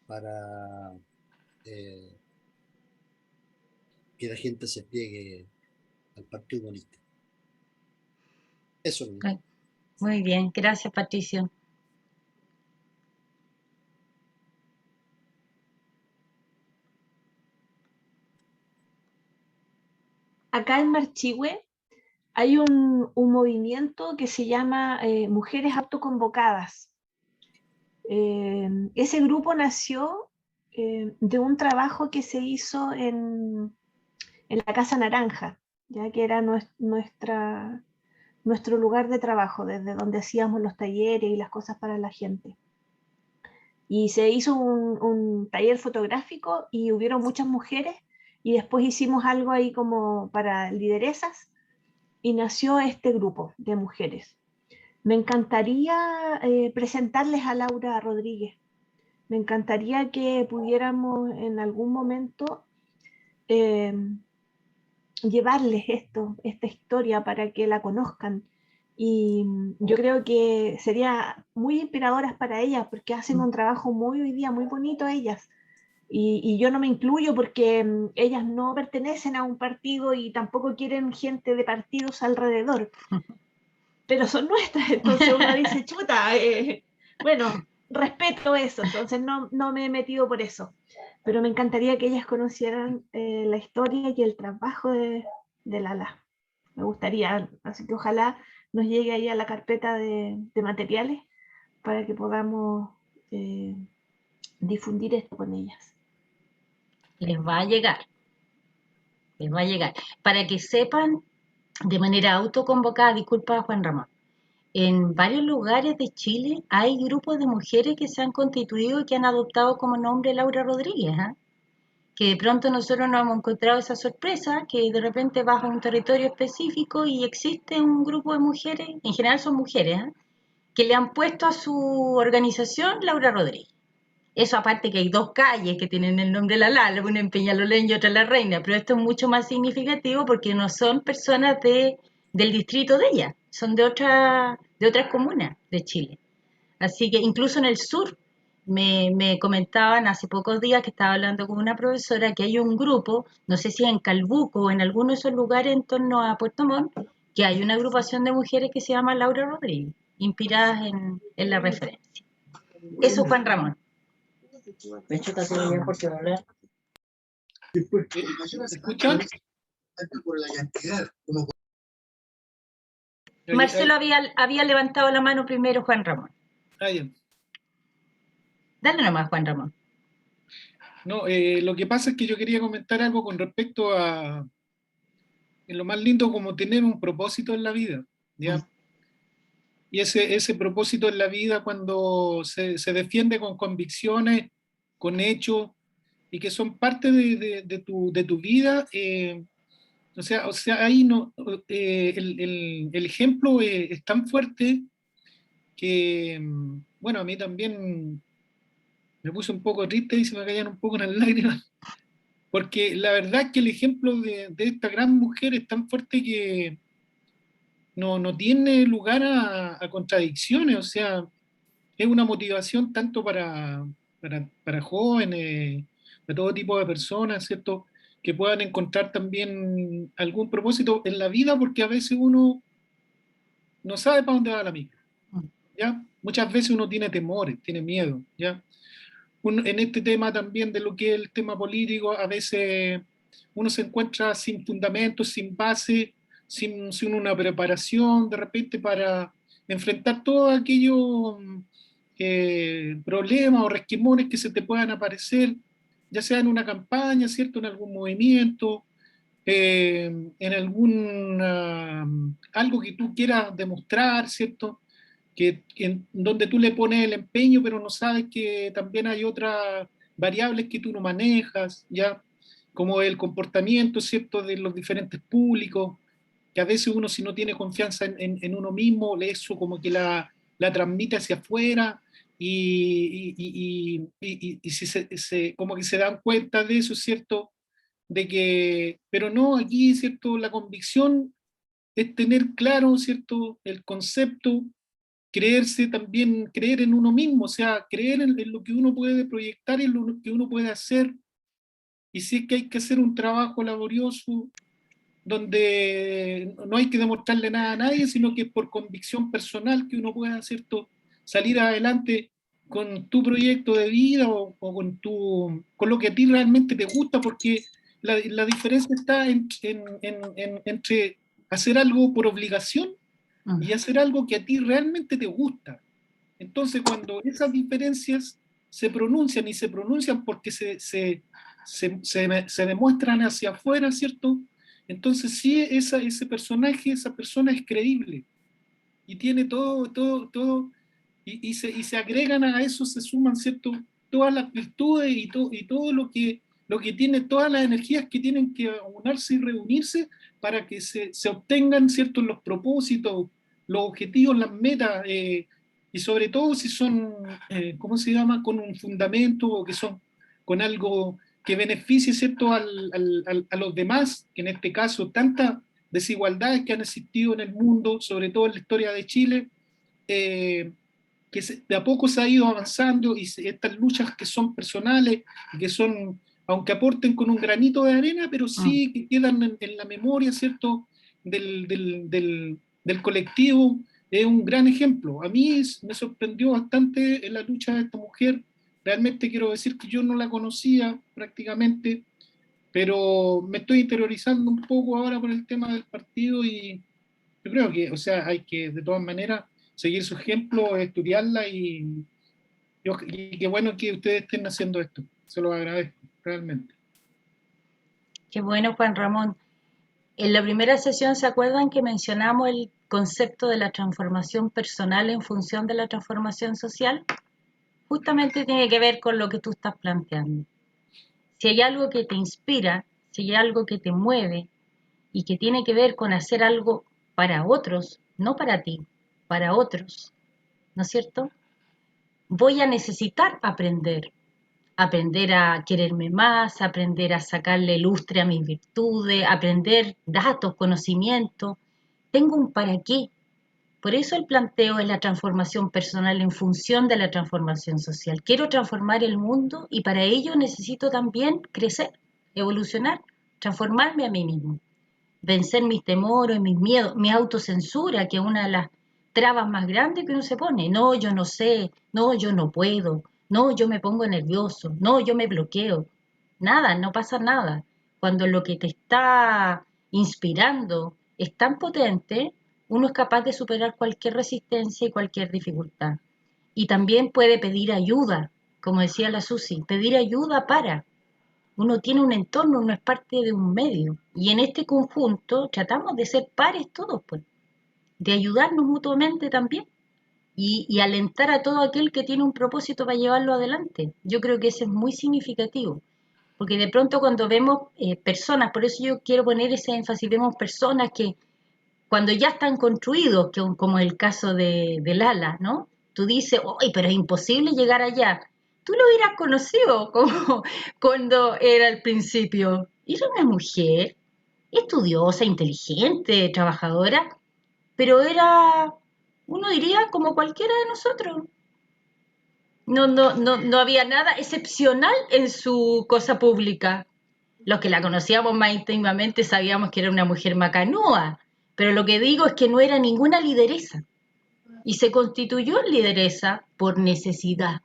para que la gente se pliegue al Partido Humanista. Eso mismo. Muy bien, gracias, Patricio. acá en Marchihue hay un movimiento que se llama Mujeres Autoconvocadas. Ese grupo nació de un trabajo que se hizo en la Casa Naranja, ya que era nuestro lugar de trabajo, desde donde hacíamos los talleres y las cosas para la gente. Y se hizo un taller fotográfico y hubieron muchas mujeres, y después hicimos algo ahí como para lideresas, y nació este grupo de mujeres. Me encantaría presentarles a Laura Rodríguez. Me encantaría que pudiéramos en algún momento llevarles esta historia para que la conozcan. Y yo creo que sería muy inspiradoras para ellas, porque hacen un trabajo hoy día muy bonito ellas. Y yo no me incluyo porque ellas no pertenecen a un partido y tampoco quieren gente de partidos alrededor. Pero son nuestras, entonces uno dice, chuta, bueno, respeto eso, entonces no me he metido por eso. Pero me encantaría que ellas conocieran la historia y el trabajo de Lala. Me gustaría, así que ojalá nos llegue ahí a la carpeta de materiales para que podamos difundir esto con ellas. Les va a llegar, les va a llegar. Para que sepan, de manera autoconvocada, disculpa Juan Ramón, en varios lugares de Chile hay grupos de mujeres que se han constituido y que han adoptado como nombre Laura Rodríguez, ¿eh? Que de pronto nosotros nos hemos encontrado esa sorpresa, que de repente vas a un territorio específico y existe un grupo de mujeres, en general son mujeres, ¿eh? Que le han puesto a su organización Laura Rodríguez. Eso aparte que hay dos calles que tienen el nombre de la Lala, una en Peñalolén y otra en La Reina, pero esto es mucho más significativo porque no son personas del distrito de ella, son de otras comunas de Chile. Así que incluso en el sur me comentaban hace pocos días que estaba hablando con una profesora que hay un grupo, no sé si en Calbuco o en alguno de esos lugares en torno a Puerto Montt, que hay una agrupación de mujeres que se llama Laura Rodríguez, inspiradas en la referencia. Eso, Juan Ramón. De hecho, está todo bien porque va a hablar. ¿Se escuchan? Marcelo había levantado la mano primero, Juan Ramón. Bien. Dale nomás, Juan Ramón. No, lo que pasa es que yo quería comentar algo con respecto a lo más lindo como tener un propósito en la vida, ¿ya? Y ese propósito en la vida cuando se defiende con convicciones, con hechos, y que son parte de tu vida, o sea, ahí no, el ejemplo es tan fuerte que, bueno, a mí también me puse un poco triste y se me caían un poco las lágrimas, porque la verdad es que el ejemplo de esta gran mujer es tan fuerte que no tiene lugar a contradicciones, o sea, es una motivación tanto para jóvenes, para todo tipo de personas, ¿cierto? Que puedan encontrar también algún propósito en la vida, porque a veces uno no sabe para dónde va la micro, ¿ya? Muchas veces uno tiene temores, tiene miedo, ¿ya? En este tema también de lo que es el tema político, a veces uno se encuentra sin fundamentos, sin base, sin una preparación de repente para enfrentar todos aquellos problemas o resquemores que se te puedan aparecer, ya sea en una campaña, ¿cierto? En algún movimiento, en algo que tú quieras demostrar, ¿cierto? Donde tú le pones el empeño, pero no sabes que también hay otras variables que tú no manejas, ¿ya? Como el comportamiento, ¿cierto?, de los diferentes públicos, que a veces uno si no tiene confianza en uno mismo, eso como que la transmite hacia afuera, y si como que se dan cuenta de eso, ¿cierto?, de que, pero no, aquí, ¿cierto?, la convicción es tener claro, ¿cierto?, el concepto, creerse también, creer en uno mismo, o sea, creer en lo que uno puede proyectar y en lo que uno puede hacer. Y si es que hay que hacer un trabajo laborioso donde no hay que demostrarle nada a nadie, sino que es por convicción personal que uno pueda, ¿cierto?, salir adelante con tu proyecto de vida o con lo que a ti realmente te gusta, porque la diferencia está entre hacer algo por obligación y hacer algo que a ti realmente te gusta. Entonces, cuando esas diferencias se pronuncian, y se pronuncian porque se demuestran hacia afuera, ¿cierto? Entonces sí, ese personaje, esa persona es creíble y tiene todo, y se agregan a eso, se suman, ¿cierto? Todas las virtudes y todo lo que tiene, todas las energías que tienen que unirse y reunirse para que se obtengan, ¿cierto?, los propósitos, los objetivos, las metas, y sobre todo si son, ¿cómo se llama?, con un fundamento, o que son con algo que beneficie, ¿cierto?, a los demás, que en este caso tantas desigualdades que han existido en el mundo, sobre todo en la historia de Chile, que de a poco se ha ido avanzando, y estas luchas que son personales, que son, aunque aporten con un granito de arena, pero sí que quedan en la memoria, ¿cierto?, del colectivo, es un gran ejemplo. A mí me sorprendió bastante en la lucha de esta mujer. Realmente quiero decir que yo no la conocía prácticamente, pero me estoy interiorizando un poco ahora por el tema del partido, y yo creo que, o sea, hay que de todas maneras seguir su ejemplo, estudiarla, y qué bueno que ustedes estén haciendo esto. Se lo agradezco, realmente. Qué bueno, Juan Ramón. En la primera sesión, ¿se acuerdan que mencionamos el concepto de la transformación personal en función de la transformación social? Justamente tiene que ver con lo que tú estás planteando. Si hay algo que te inspira, si hay algo que te mueve y que tiene que ver con hacer algo para otros, no para ti, para otros, ¿no es cierto? Voy a necesitar aprender a quererme más, aprender a sacarle lustre a mis virtudes, aprender datos, conocimientos. Tengo un para qué. Por eso el planteo es la transformación personal en función de la transformación social. Quiero transformar el mundo, y para ello necesito también crecer, evolucionar, transformarme a mí mismo, vencer mis temores, mis miedos, mi autocensura, que es una de las trabas más grandes que uno se pone. No, yo no sé, no, yo no puedo, no, yo me pongo nervioso, no, yo me bloqueo. Nada, no pasa nada. Cuando lo que te está inspirando es tan potente, uno es capaz de superar cualquier resistencia y cualquier dificultad. Y también puede pedir ayuda, como decía la Susi, pedir ayuda para. Uno tiene un entorno, uno es parte de un medio. Y en este conjunto tratamos de ser pares todos, pues, de ayudarnos mutuamente también. Y alentar a todo aquel que tiene un propósito para llevarlo adelante. Yo creo que eso es muy significativo. Porque de pronto cuando vemos personas, por eso yo quiero poner ese énfasis, vemos personas que cuando ya están construidos, como el caso de Lala, ¿no? Tú dices, ¡ay, pero es imposible llegar allá! Tú lo hubieras conocido como cuando era al principio. Era una mujer estudiosa, inteligente, trabajadora, pero era, uno diría, como cualquiera de nosotros. No había nada excepcional en su cosa pública. Los que la conocíamos más íntimamente sabíamos que era una mujer macanúa, pero lo que digo es que no era ninguna lideresa. Y se constituyó en lideresa por necesidad,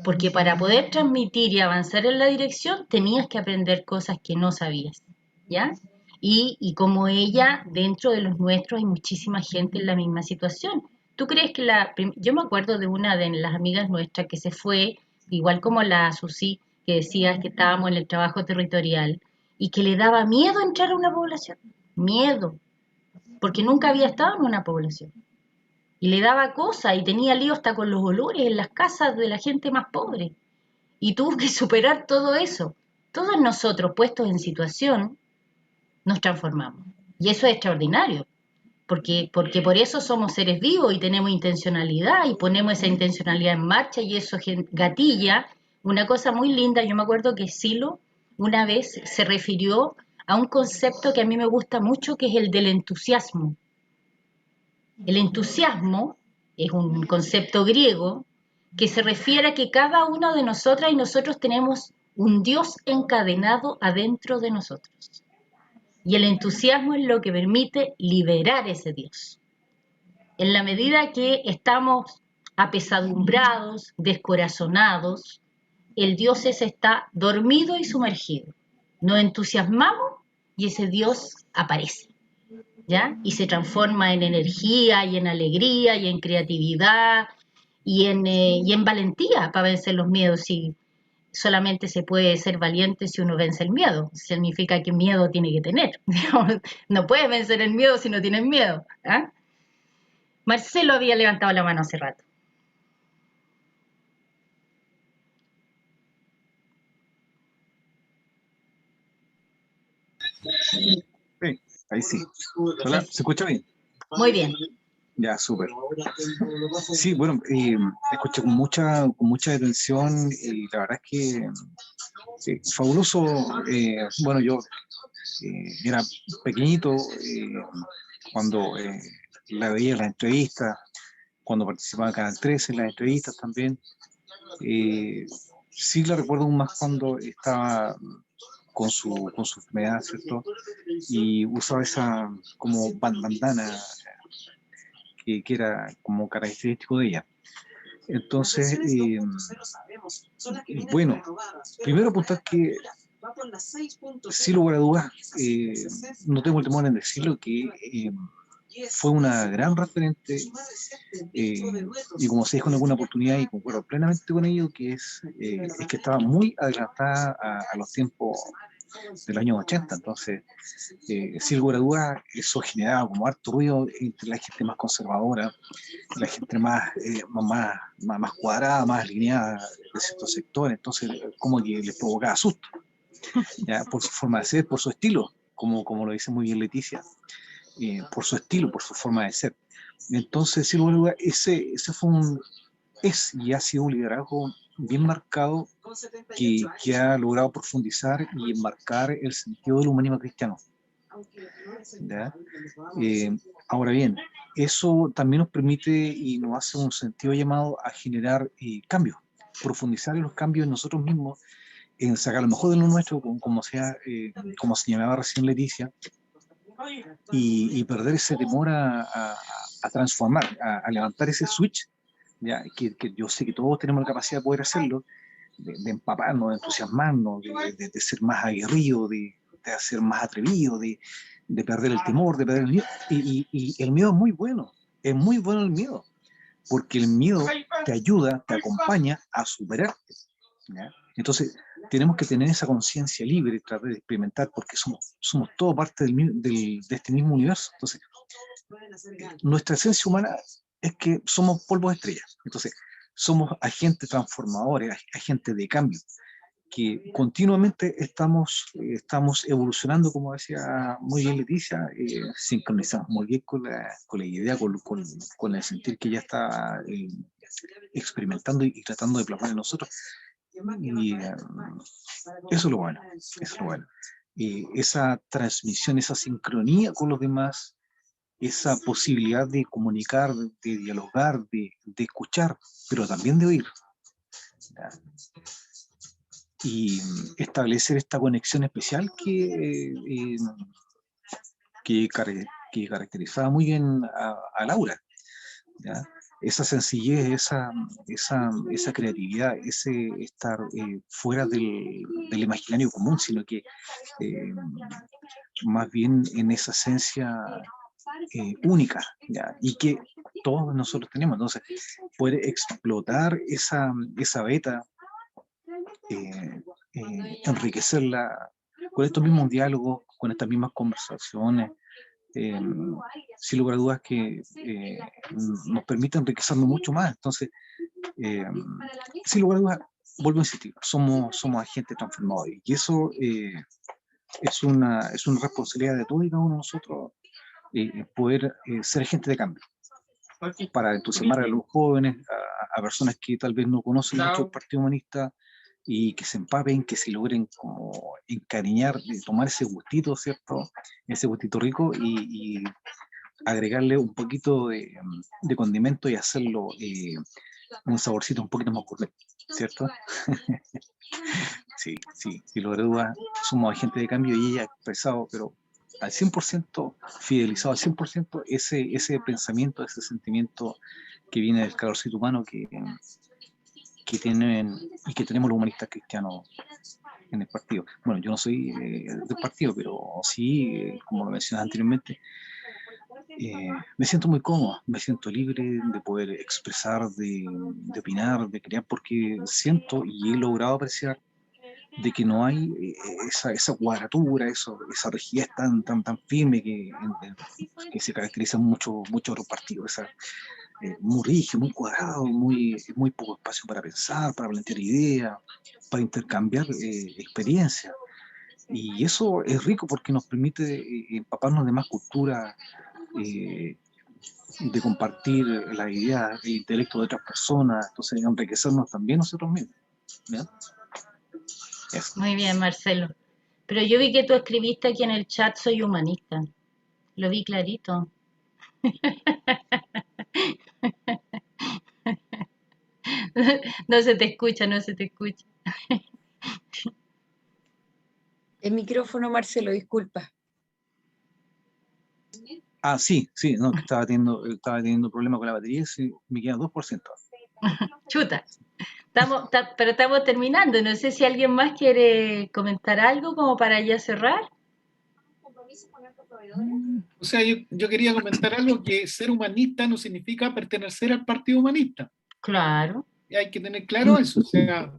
porque para poder transmitir y avanzar en la dirección tenías que aprender cosas que no sabías, ¿ya? Y como ella, dentro de los nuestros hay muchísima gente en la misma situación. ¿Tú crees que yo me acuerdo de una de las amigas nuestras que se fue, igual como la Susi, que decía que estábamos en el trabajo territorial y que le daba miedo entrar a una población? Miedo, porque nunca había estado en una población. Y le daba cosa y tenía lío hasta con los olores en las casas de la gente más pobre. Y tuvo que superar todo eso. Todos nosotros, puestos en situación, nos transformamos. Y eso es extraordinario. Porque por eso somos seres vivos y tenemos intencionalidad y ponemos esa intencionalidad en marcha, y eso gatilla una cosa muy linda. Yo me acuerdo que Silo una vez se refirió a un concepto que a mí me gusta mucho, que es el del entusiasmo. El entusiasmo es un concepto griego que se refiere a que cada una de nosotras y nosotros tenemos un Dios encadenado adentro de nosotros. Y el entusiasmo es lo que permite liberar ese Dios. En la medida que estamos apesadumbrados, descorazonados, el Dios ese está dormido y sumergido. Nos entusiasmamos y ese Dios aparece, ¿ya? Y se transforma en energía y en alegría y en creatividad y en valentía para vencer los miedos. Y solamente se puede ser valiente si uno vence el miedo. Significa que miedo tiene que tener. No puedes vencer el miedo si no tienes miedo. ¿Ah? Marcelo había levantado la mano hace rato. Sí, ahí sí. Hola, ¿se escucha bien? Muy bien. Ya, súper. Sí, bueno, escuché con mucha atención y la verdad es que sí, fabuloso. Bueno, yo era pequeñito cuando la veía en las entrevistas, cuando participaba en Canal 13 en las entrevistas también. Sí la recuerdo aún más cuando estaba con su enfermedad, ¿cierto? Y usaba esa como bandana que era como característico de ella. Entonces, bueno, primero apuntar que, sin lugar a dudas, no tengo el temor en decirlo, que fue una gran referente, y como se dijo en alguna oportunidad, y concuerdo plenamente con ello, que es que estaba muy adelantada a los tiempos del año 80, entonces, sin lugar a dudas, eso generaba como harto ruido entre la gente más conservadora, la gente más cuadrada, más alineada de ciertos sectores, entonces como que les provocaba susto, ¿ya? Por su forma de ser, por su estilo, como lo dice muy bien Leticia, por su estilo, por su forma de ser. Entonces, sin lugar a dudas, ese fue es y ha sido un liderazgo bien marcado que ha logrado profundizar y enmarcar el sentido del humanismo cristiano. ¿Ya? Ahora bien, eso también nos permite y nos hace un sentido llamado a generar cambios, profundizar en los cambios en nosotros mismos, en sacar lo mejor de lo nuestro, como señalaba recién Leticia, y perder ese temor a transformar, a levantar ese switch, ¿ya? Que yo sé que todos tenemos la capacidad de poder hacerlo, de empaparnos, de entusiasmarnos, de ser más aguerrido, de ser más atrevido, de perder el temor, de perder el miedo. Y el miedo es muy bueno el miedo, porque el miedo te ayuda, te acompaña a superarte, ¿ya? Entonces, tenemos que tener esa conciencia libre, tratar de experimentar, porque somos todo parte de este mismo universo. Entonces, nuestra esencia humana es que somos polvo de estrella. Entonces, somos agentes transformadores, agentes de cambio, que continuamente estamos evolucionando, como decía muy bien Leticia, sincronizamos muy bien con la idea, con el sentir que ya está experimentando y tratando de plasmar en nosotros. Y eso es lo bueno, esa transmisión, esa sincronía con los demás, esa posibilidad de comunicar, de dialogar, de escuchar, pero también de oír, ¿ya? Y establecer esta conexión especial que caracterizaba muy bien a Laura, ¿ya? Esa sencillez, esa creatividad, ese estar fuera del imaginario común, sino que más bien en esa esencia única, ¿ya? Y que todos nosotros tenemos. Entonces, poder explotar esa beta, enriquecerla con estos mismos diálogos, con estas mismas conversaciones, sin lugar a dudas que nos permite enriquecernos mucho más. Entonces, sin lugar a dudas, vuelvo a insistir, somos agentes transformadores, y eso es una responsabilidad de todos y cada uno de nosotros, poder ser agente de cambio, para entusiasmar a los jóvenes, a personas que tal vez no conocen mucho el Partido Humanista, y que se empapen, que se logren como encariñar, tomar ese gustito, ¿cierto? Ese gustito rico, y agregarle un poquito de condimento y hacerlo un saborcito un poquito más gourmet, ¿cierto? Sí, y lo de duda, somos agentes de cambio, y ella ha expresado, pero al 100%, fidelizado al 100%, ese pensamiento, ese sentimiento que viene del calorcito humano que tienen y que tenemos los humanistas cristianos en el partido. Bueno, yo no soy del partido, pero sí, como lo mencioné anteriormente, me siento muy cómodo, me siento libre de poder expresar, de opinar, de crear, porque siento y he logrado apreciar de que no hay esa cuadratura, esa rigidez tan firme que se caracteriza mucho otros partidos, muy rígido, muy cuadrado, muy poco espacio para pensar, para plantear ideas, para intercambiar experiencias. Y eso es rico porque nos permite empaparnos de más cultura, de compartir las ideas, el intelecto de otras personas, entonces enriquecernos también nosotros mismos. ¿Ya? Eso. Muy bien, Marcelo. Pero yo vi que tú escribiste aquí en el chat, soy humanista. Lo vi clarito. No se te escucha, no se te escucha. El micrófono, Marcelo, disculpa. Ah, sí, no, que estaba teniendo problemas con la batería, sí, me queda 2%. Chuta. Pero estamos terminando. No sé si alguien más quiere comentar algo como para ya cerrar. O sea, yo quería comentar algo, que ser humanista no significa pertenecer al Partido Humanista. Claro. Y hay que tener claro eso, o sea,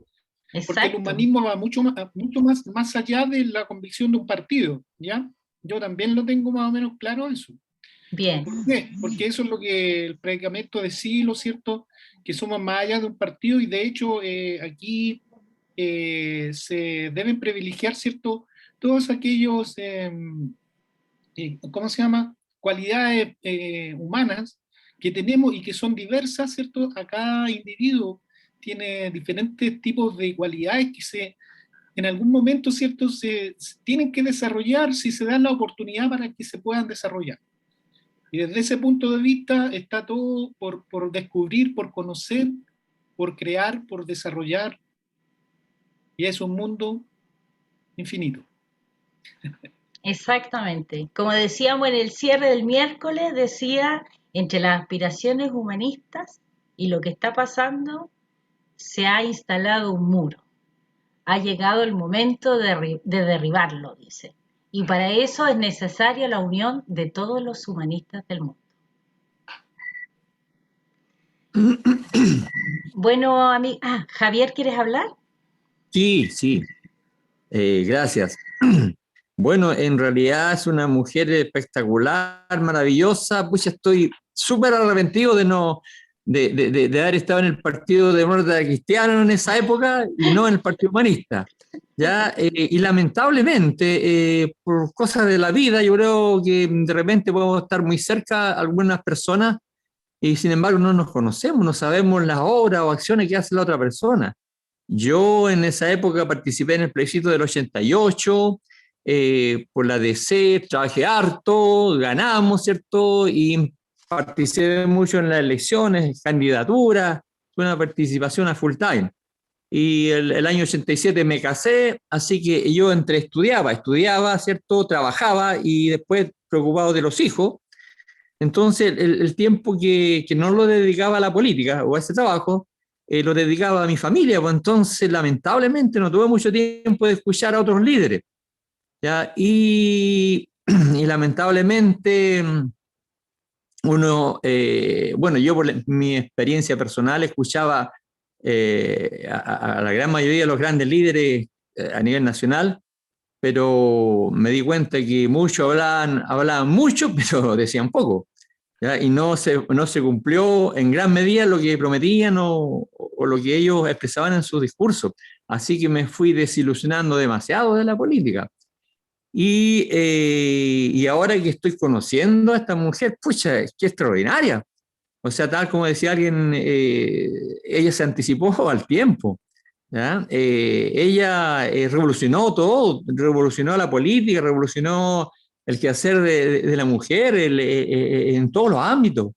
porque el humanismo va mucho más allá de la convicción de un partido, ¿ya? Yo también lo tengo más o menos claro eso. Bien. ¿Por qué? Porque eso es lo que el predicamento de Silo, ¿cierto? Que somos más allá de un partido, y de hecho aquí se deben privilegiar, ¿cierto? Todos aquellos, ¿cómo se llama? Cualidades humanas que tenemos y que son diversas, ¿cierto? A cada individuo tiene diferentes tipos de cualidades que en algún momento, ¿cierto? Se tienen que desarrollar si se dan la oportunidad para que se puedan desarrollar. Y desde ese punto de vista está todo por descubrir, por conocer, por crear, por desarrollar. Y es un mundo infinito. Exactamente. Como decíamos en el cierre del miércoles, decía, entre las aspiraciones humanistas y lo que está pasando, se ha instalado un muro. Ha llegado el momento de derribarlo, dice. Y para eso es necesaria la unión de todos los humanistas del mundo. Bueno, Javier, ¿quieres hablar? Sí. Gracias. Bueno, en realidad es una mujer espectacular, maravillosa. Pues estoy súper arrepentido de haber estado en el Partido Demócrata Cristiano en esa época y no en el Partido Humanista. ¿Ya? Y lamentablemente, por cosas de la vida, yo creo que de repente podemos estar muy cerca a algunas personas y sin embargo no nos conocemos, no sabemos las obras o acciones que hace la otra persona. Yo en esa época participé en el plebiscito del 88, por la DC, trabajé harto, ganamos, ¿cierto? Y participé mucho en las elecciones, candidaturas, fue una participación a full time. Y el año 87 me casé, así que yo estudiaba, ¿cierto? Trabajaba y después preocupado de los hijos. Entonces el tiempo que no lo dedicaba a la política o a ese trabajo, lo dedicaba a mi familia, pues entonces lamentablemente no tuve mucho tiempo de escuchar a otros líderes, ¿ya? Y lamentablemente uno, bueno, yo por mi experiencia personal escuchaba a la gran mayoría de los grandes líderes a nivel nacional, pero me di cuenta que muchos hablaban mucho, pero decían poco, ¿ya? Y no se cumplió en gran medida lo que prometían o lo que ellos expresaban en sus discursos. Así que me fui desilusionando demasiado de la política. Y ahora que estoy conociendo a esta mujer, pucha, qué extraordinaria. O sea, tal como decía alguien, ella se anticipó al tiempo, ¿ya? Ella revolucionó todo, revolucionó la política, revolucionó el quehacer de la mujer en todos los ámbitos.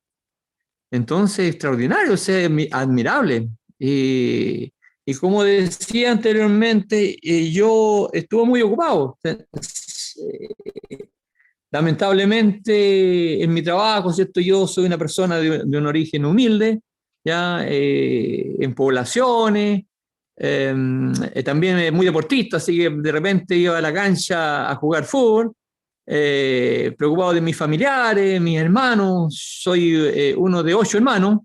Entonces, extraordinario, o sea, admirable. Y como decía anteriormente, yo estuve muy ocupado. Lamentablemente, en mi trabajo, ¿cierto? Yo soy una persona de un origen humilde, ya en poblaciones, también muy deportista, así que de repente iba a la cancha a jugar fútbol, preocupado de mis familiares, mis hermanos. Soy uno de 8 hermanos,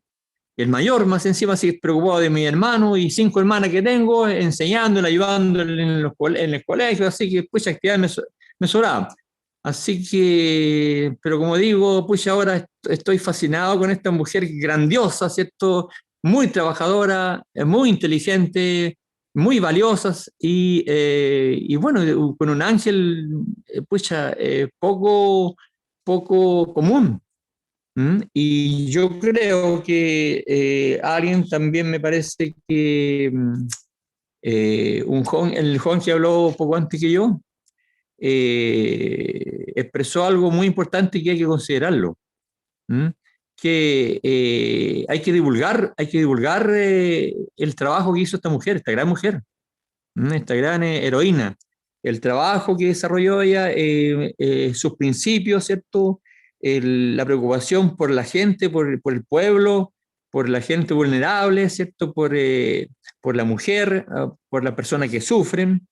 el mayor más encima, así que preocupado de mis hermanos y 5 hermanas que tengo, enseñándole, ayudándole en el colegio, así que pues actividad me sobraba. Así que, pero como digo, pues ahora estoy fascinado con esta mujer grandiosa, ¿cierto? Muy trabajadora, muy inteligente, muy valiosas y bueno, con un ángel, pucha, poco común. Y yo creo que alguien también me parece que el joven que habló poco antes que yo, expresó algo muy importante que hay que considerarlo, que hay que divulgar el trabajo que hizo esta mujer, esta gran mujer, esta gran heroína, el trabajo que desarrolló ella, sus principios, ¿cierto? La preocupación por la gente, por el pueblo, por la gente vulnerable, ¿cierto? Por la mujer, por las personas que sufren,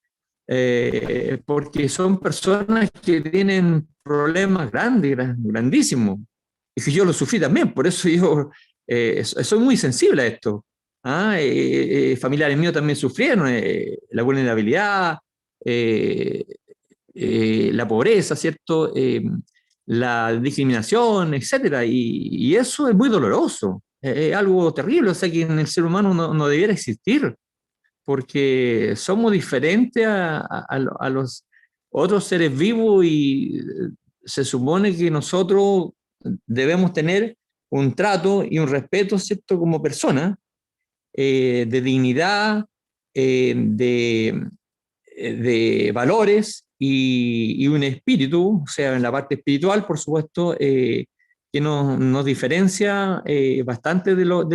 porque son personas que tienen problemas grandísimos. Y que yo lo sufrí también, por eso yo soy muy sensible a esto. Familiares míos también sufrieron la vulnerabilidad, la pobreza, ¿cierto? La discriminación, etcétera. Y eso es muy doloroso, es algo terrible, o sea que en el ser humano no debiera existir, porque somos diferentes a los otros seres vivos y se supone que nosotros debemos tener un trato y un respeto, ¿cierto? Como personas, de dignidad, de valores y un espíritu, o sea, en la parte espiritual, por supuesto, que nos diferencia bastante de los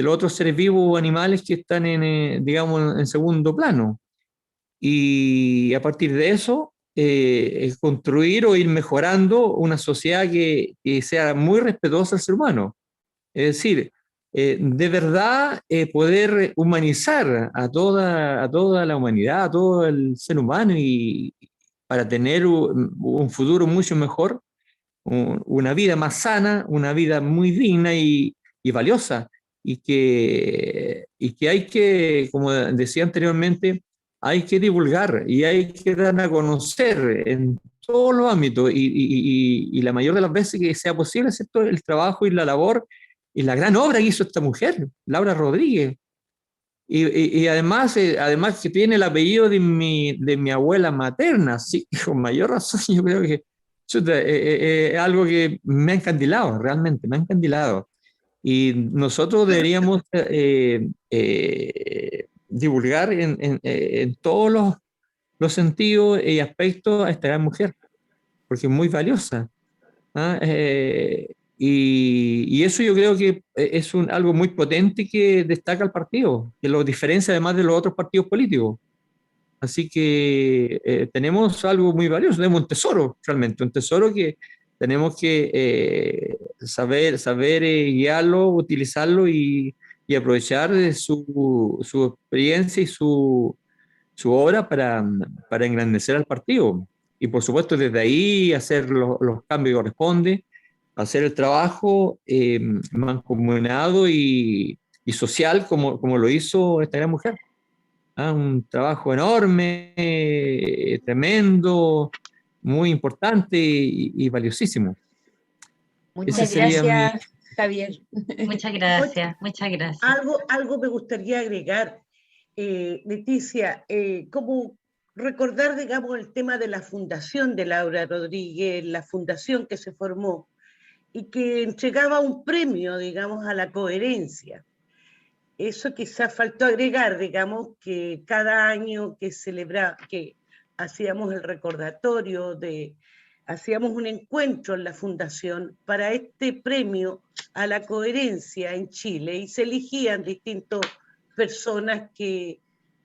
otros seres vivos o animales que están digamos, en segundo plano. Y a partir de eso, es construir o ir mejorando una sociedad que sea muy respetuosa al ser humano. Es decir, de verdad poder humanizar a toda la humanidad, a todo el ser humano y para tener un futuro mucho mejor, una vida más sana, una vida muy digna y valiosa. Y que hay que, como decía anteriormente, hay que divulgar y hay que dar a conocer en todos los ámbitos y la mayor de las veces que sea posible, ¿cierto? El trabajo y la labor y la gran obra que hizo esta mujer, Laura Rodríguez. Y además que tiene el apellido de mi abuela materna, así que con mayor razón yo creo que es algo que me ha encandilado, realmente, me ha encandilado. Y nosotros deberíamos divulgar en todos los sentidos y aspectos a esta gran mujer, porque es muy valiosa. Y eso yo creo que es algo muy potente que destaca el partido, que lo diferencia además de los otros partidos políticos. Así que tenemos algo muy valioso, tenemos un tesoro realmente, un tesoro que tenemos que saber guiarlo, utilizarlo y aprovechar de su experiencia y su obra para engrandecer al partido. Y por supuesto desde ahí hacer los cambios que corresponde, hacer el trabajo mancomunado y social como lo hizo esta gran mujer. Un trabajo enorme, tremendo, muy importante y valiosísimo. Muchas gracias, Javier. Muchas gracias, muchas gracias. Algo me gustaría agregar, Leticia, como recordar, digamos, el tema de la fundación de Laura Rodríguez, la fundación que se formó y que entregaba un premio, digamos, a la coherencia. Eso quizás faltó agregar, digamos, que cada año que hacíamos el recordatorio, hacíamos un encuentro en la fundación para este premio a la coherencia en Chile y se elegían distintas personas que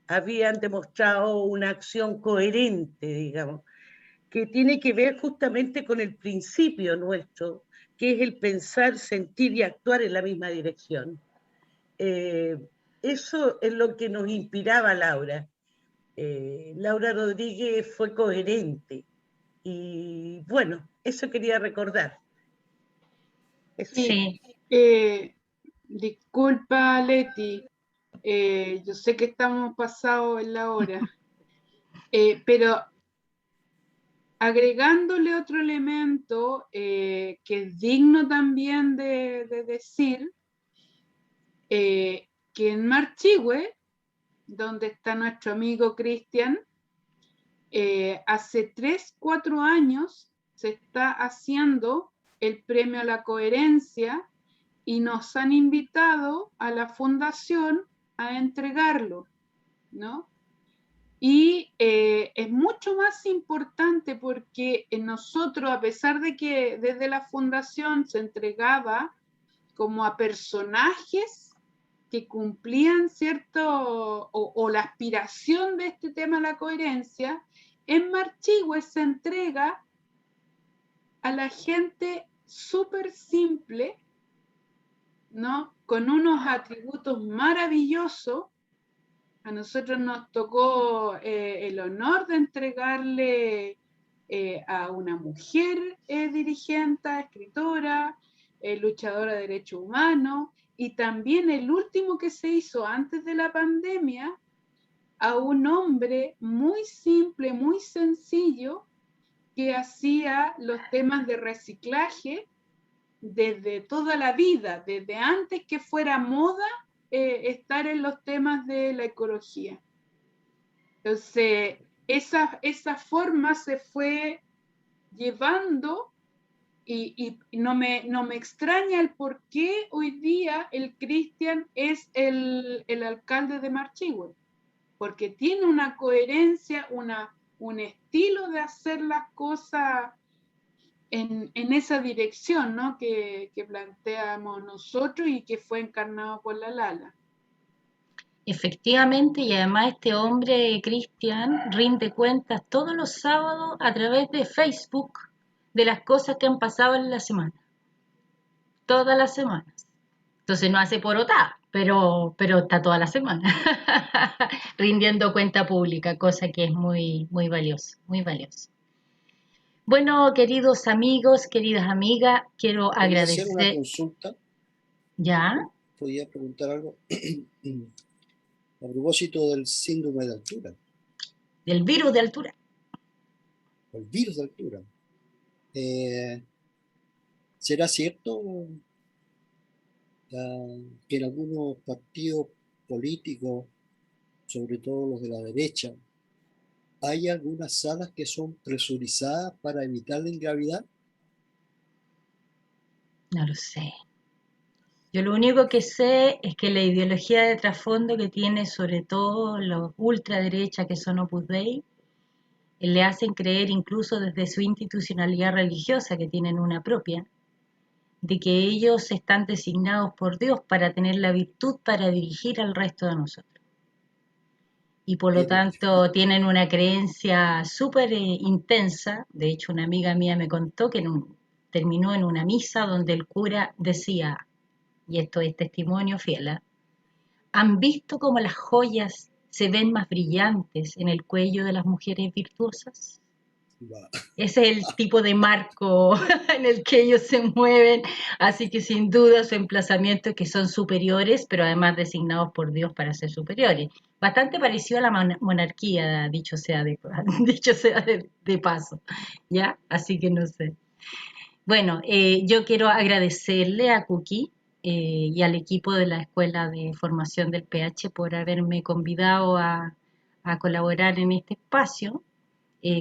habían demostrado una acción coherente, digamos, que tiene que ver justamente con el principio nuestro, que es el pensar, sentir y actuar en la misma dirección. eso es lo que nos inspiraba a Laura. Laura Rodríguez fue coherente y bueno, eso quería recordar. Sí. Disculpa, Leti, yo sé que estamos pasados en la hora, pero agregándole otro elemento que es digno también de decir, que en Marchihue, donde está nuestro amigo Cristian, hace 3-4 años se está haciendo el premio a la coherencia y nos han invitado a la fundación a entregarlo, ¿no? Y es mucho más importante porque nosotros, a pesar de que desde la fundación se entregaba como a personajes que cumplían cierto, o la aspiración de este tema de la coherencia, en Marchihue se entrega a la gente súper simple, ¿no? Con unos atributos maravillosos. A nosotros nos tocó el honor de entregarle a una mujer dirigente, escritora, luchadora de derechos humanos, y también el último que se hizo antes de la pandemia, a un hombre muy simple, muy sencillo, que hacía los temas de reciclaje desde toda la vida, desde antes que fuera moda estar en los temas de la ecología. Entonces, esa forma se fue llevando y no me extraña el por qué hoy día el Cristian es el alcalde de Marchihue, porque tiene una coherencia, un estilo de hacer las cosas en esa dirección, ¿no? que planteamos nosotros y que fue encarnado por la Lala. Efectivamente, y además este hombre, Cristian, rinde cuentas todos los sábados a través de Facebook de las cosas que han pasado en la semana. Todas las semanas. Entonces no hace porotá, pero está toda la semana rindiendo cuenta pública, cosa que es muy, muy valioso, muy valioso. Bueno, queridos amigos, queridas amigas, quiero agradecer. ¿Podría hacer una consulta? ¿Ya? ¿Podría preguntar algo? A propósito del síndrome de altura. Del virus de altura. El virus de altura. ¿Será cierto que en algunos partidos políticos, sobre todo los de la derecha, hay algunas salas que son presurizadas para evitar la ingravidad? No lo sé. Yo lo único que sé es que la ideología de trasfondo que tiene sobre todo los ultraderechas que son Opus Dei, le hacen creer incluso desde su institucionalidad religiosa, que tienen una propia, de que ellos están designados por Dios para tener la virtud para dirigir al resto de nosotros. Y por lo tanto tienen una creencia súper intensa. De hecho, una amiga mía me contó que terminó en una misa donde el cura decía, y esto es testimonio fiel, ¿han visto cómo las joyas se ven más brillantes en el cuello de las mujeres virtuosas? Ese es el tipo de marco en el que ellos se mueven, así que sin duda su emplazamiento es que son superiores, pero además designados por Dios para ser superiores. Bastante parecido a la monarquía, dicho sea de paso, ¿ya? Así que no sé. Bueno, yo quiero agradecerle a Cookie y al equipo de la Escuela de Formación del PH por haberme convidado a colaborar en este espacio.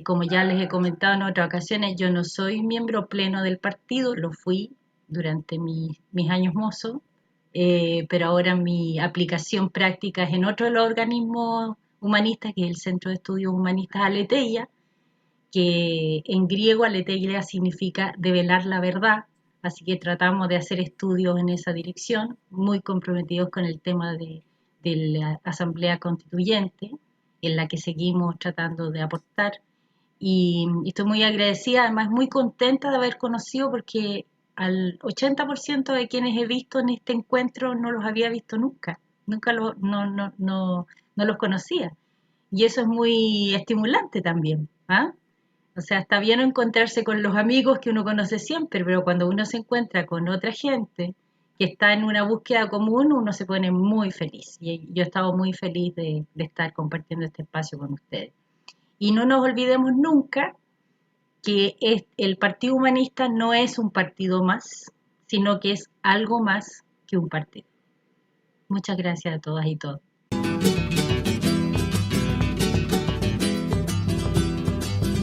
Como ya les he comentado en otras ocasiones, yo no soy miembro pleno del partido, lo fui durante mis años mozos, pero ahora mi aplicación práctica es en otro de los organismos humanistas, que es el Centro de Estudios Humanistas Aletheia, que en griego aletheia significa develar la verdad, así que tratamos de hacer estudios en esa dirección, muy comprometidos con el tema de la Asamblea Constituyente, en la que seguimos tratando de aportar. Y estoy muy agradecida, además muy contenta de haber conocido, porque al 80% de quienes he visto en este encuentro no los había visto nunca. nunca no los conocía. Y eso es muy estimulante también, ¿ah? O sea, está bien encontrarse con los amigos que uno conoce siempre, pero cuando uno se encuentra con otra gente que está en una búsqueda común, uno se pone muy feliz. Y yo he estado muy feliz de estar compartiendo este espacio con ustedes. Y no nos olvidemos nunca que el Partido Humanista no es un partido más, sino que es algo más que un partido. Muchas gracias a todas y todos.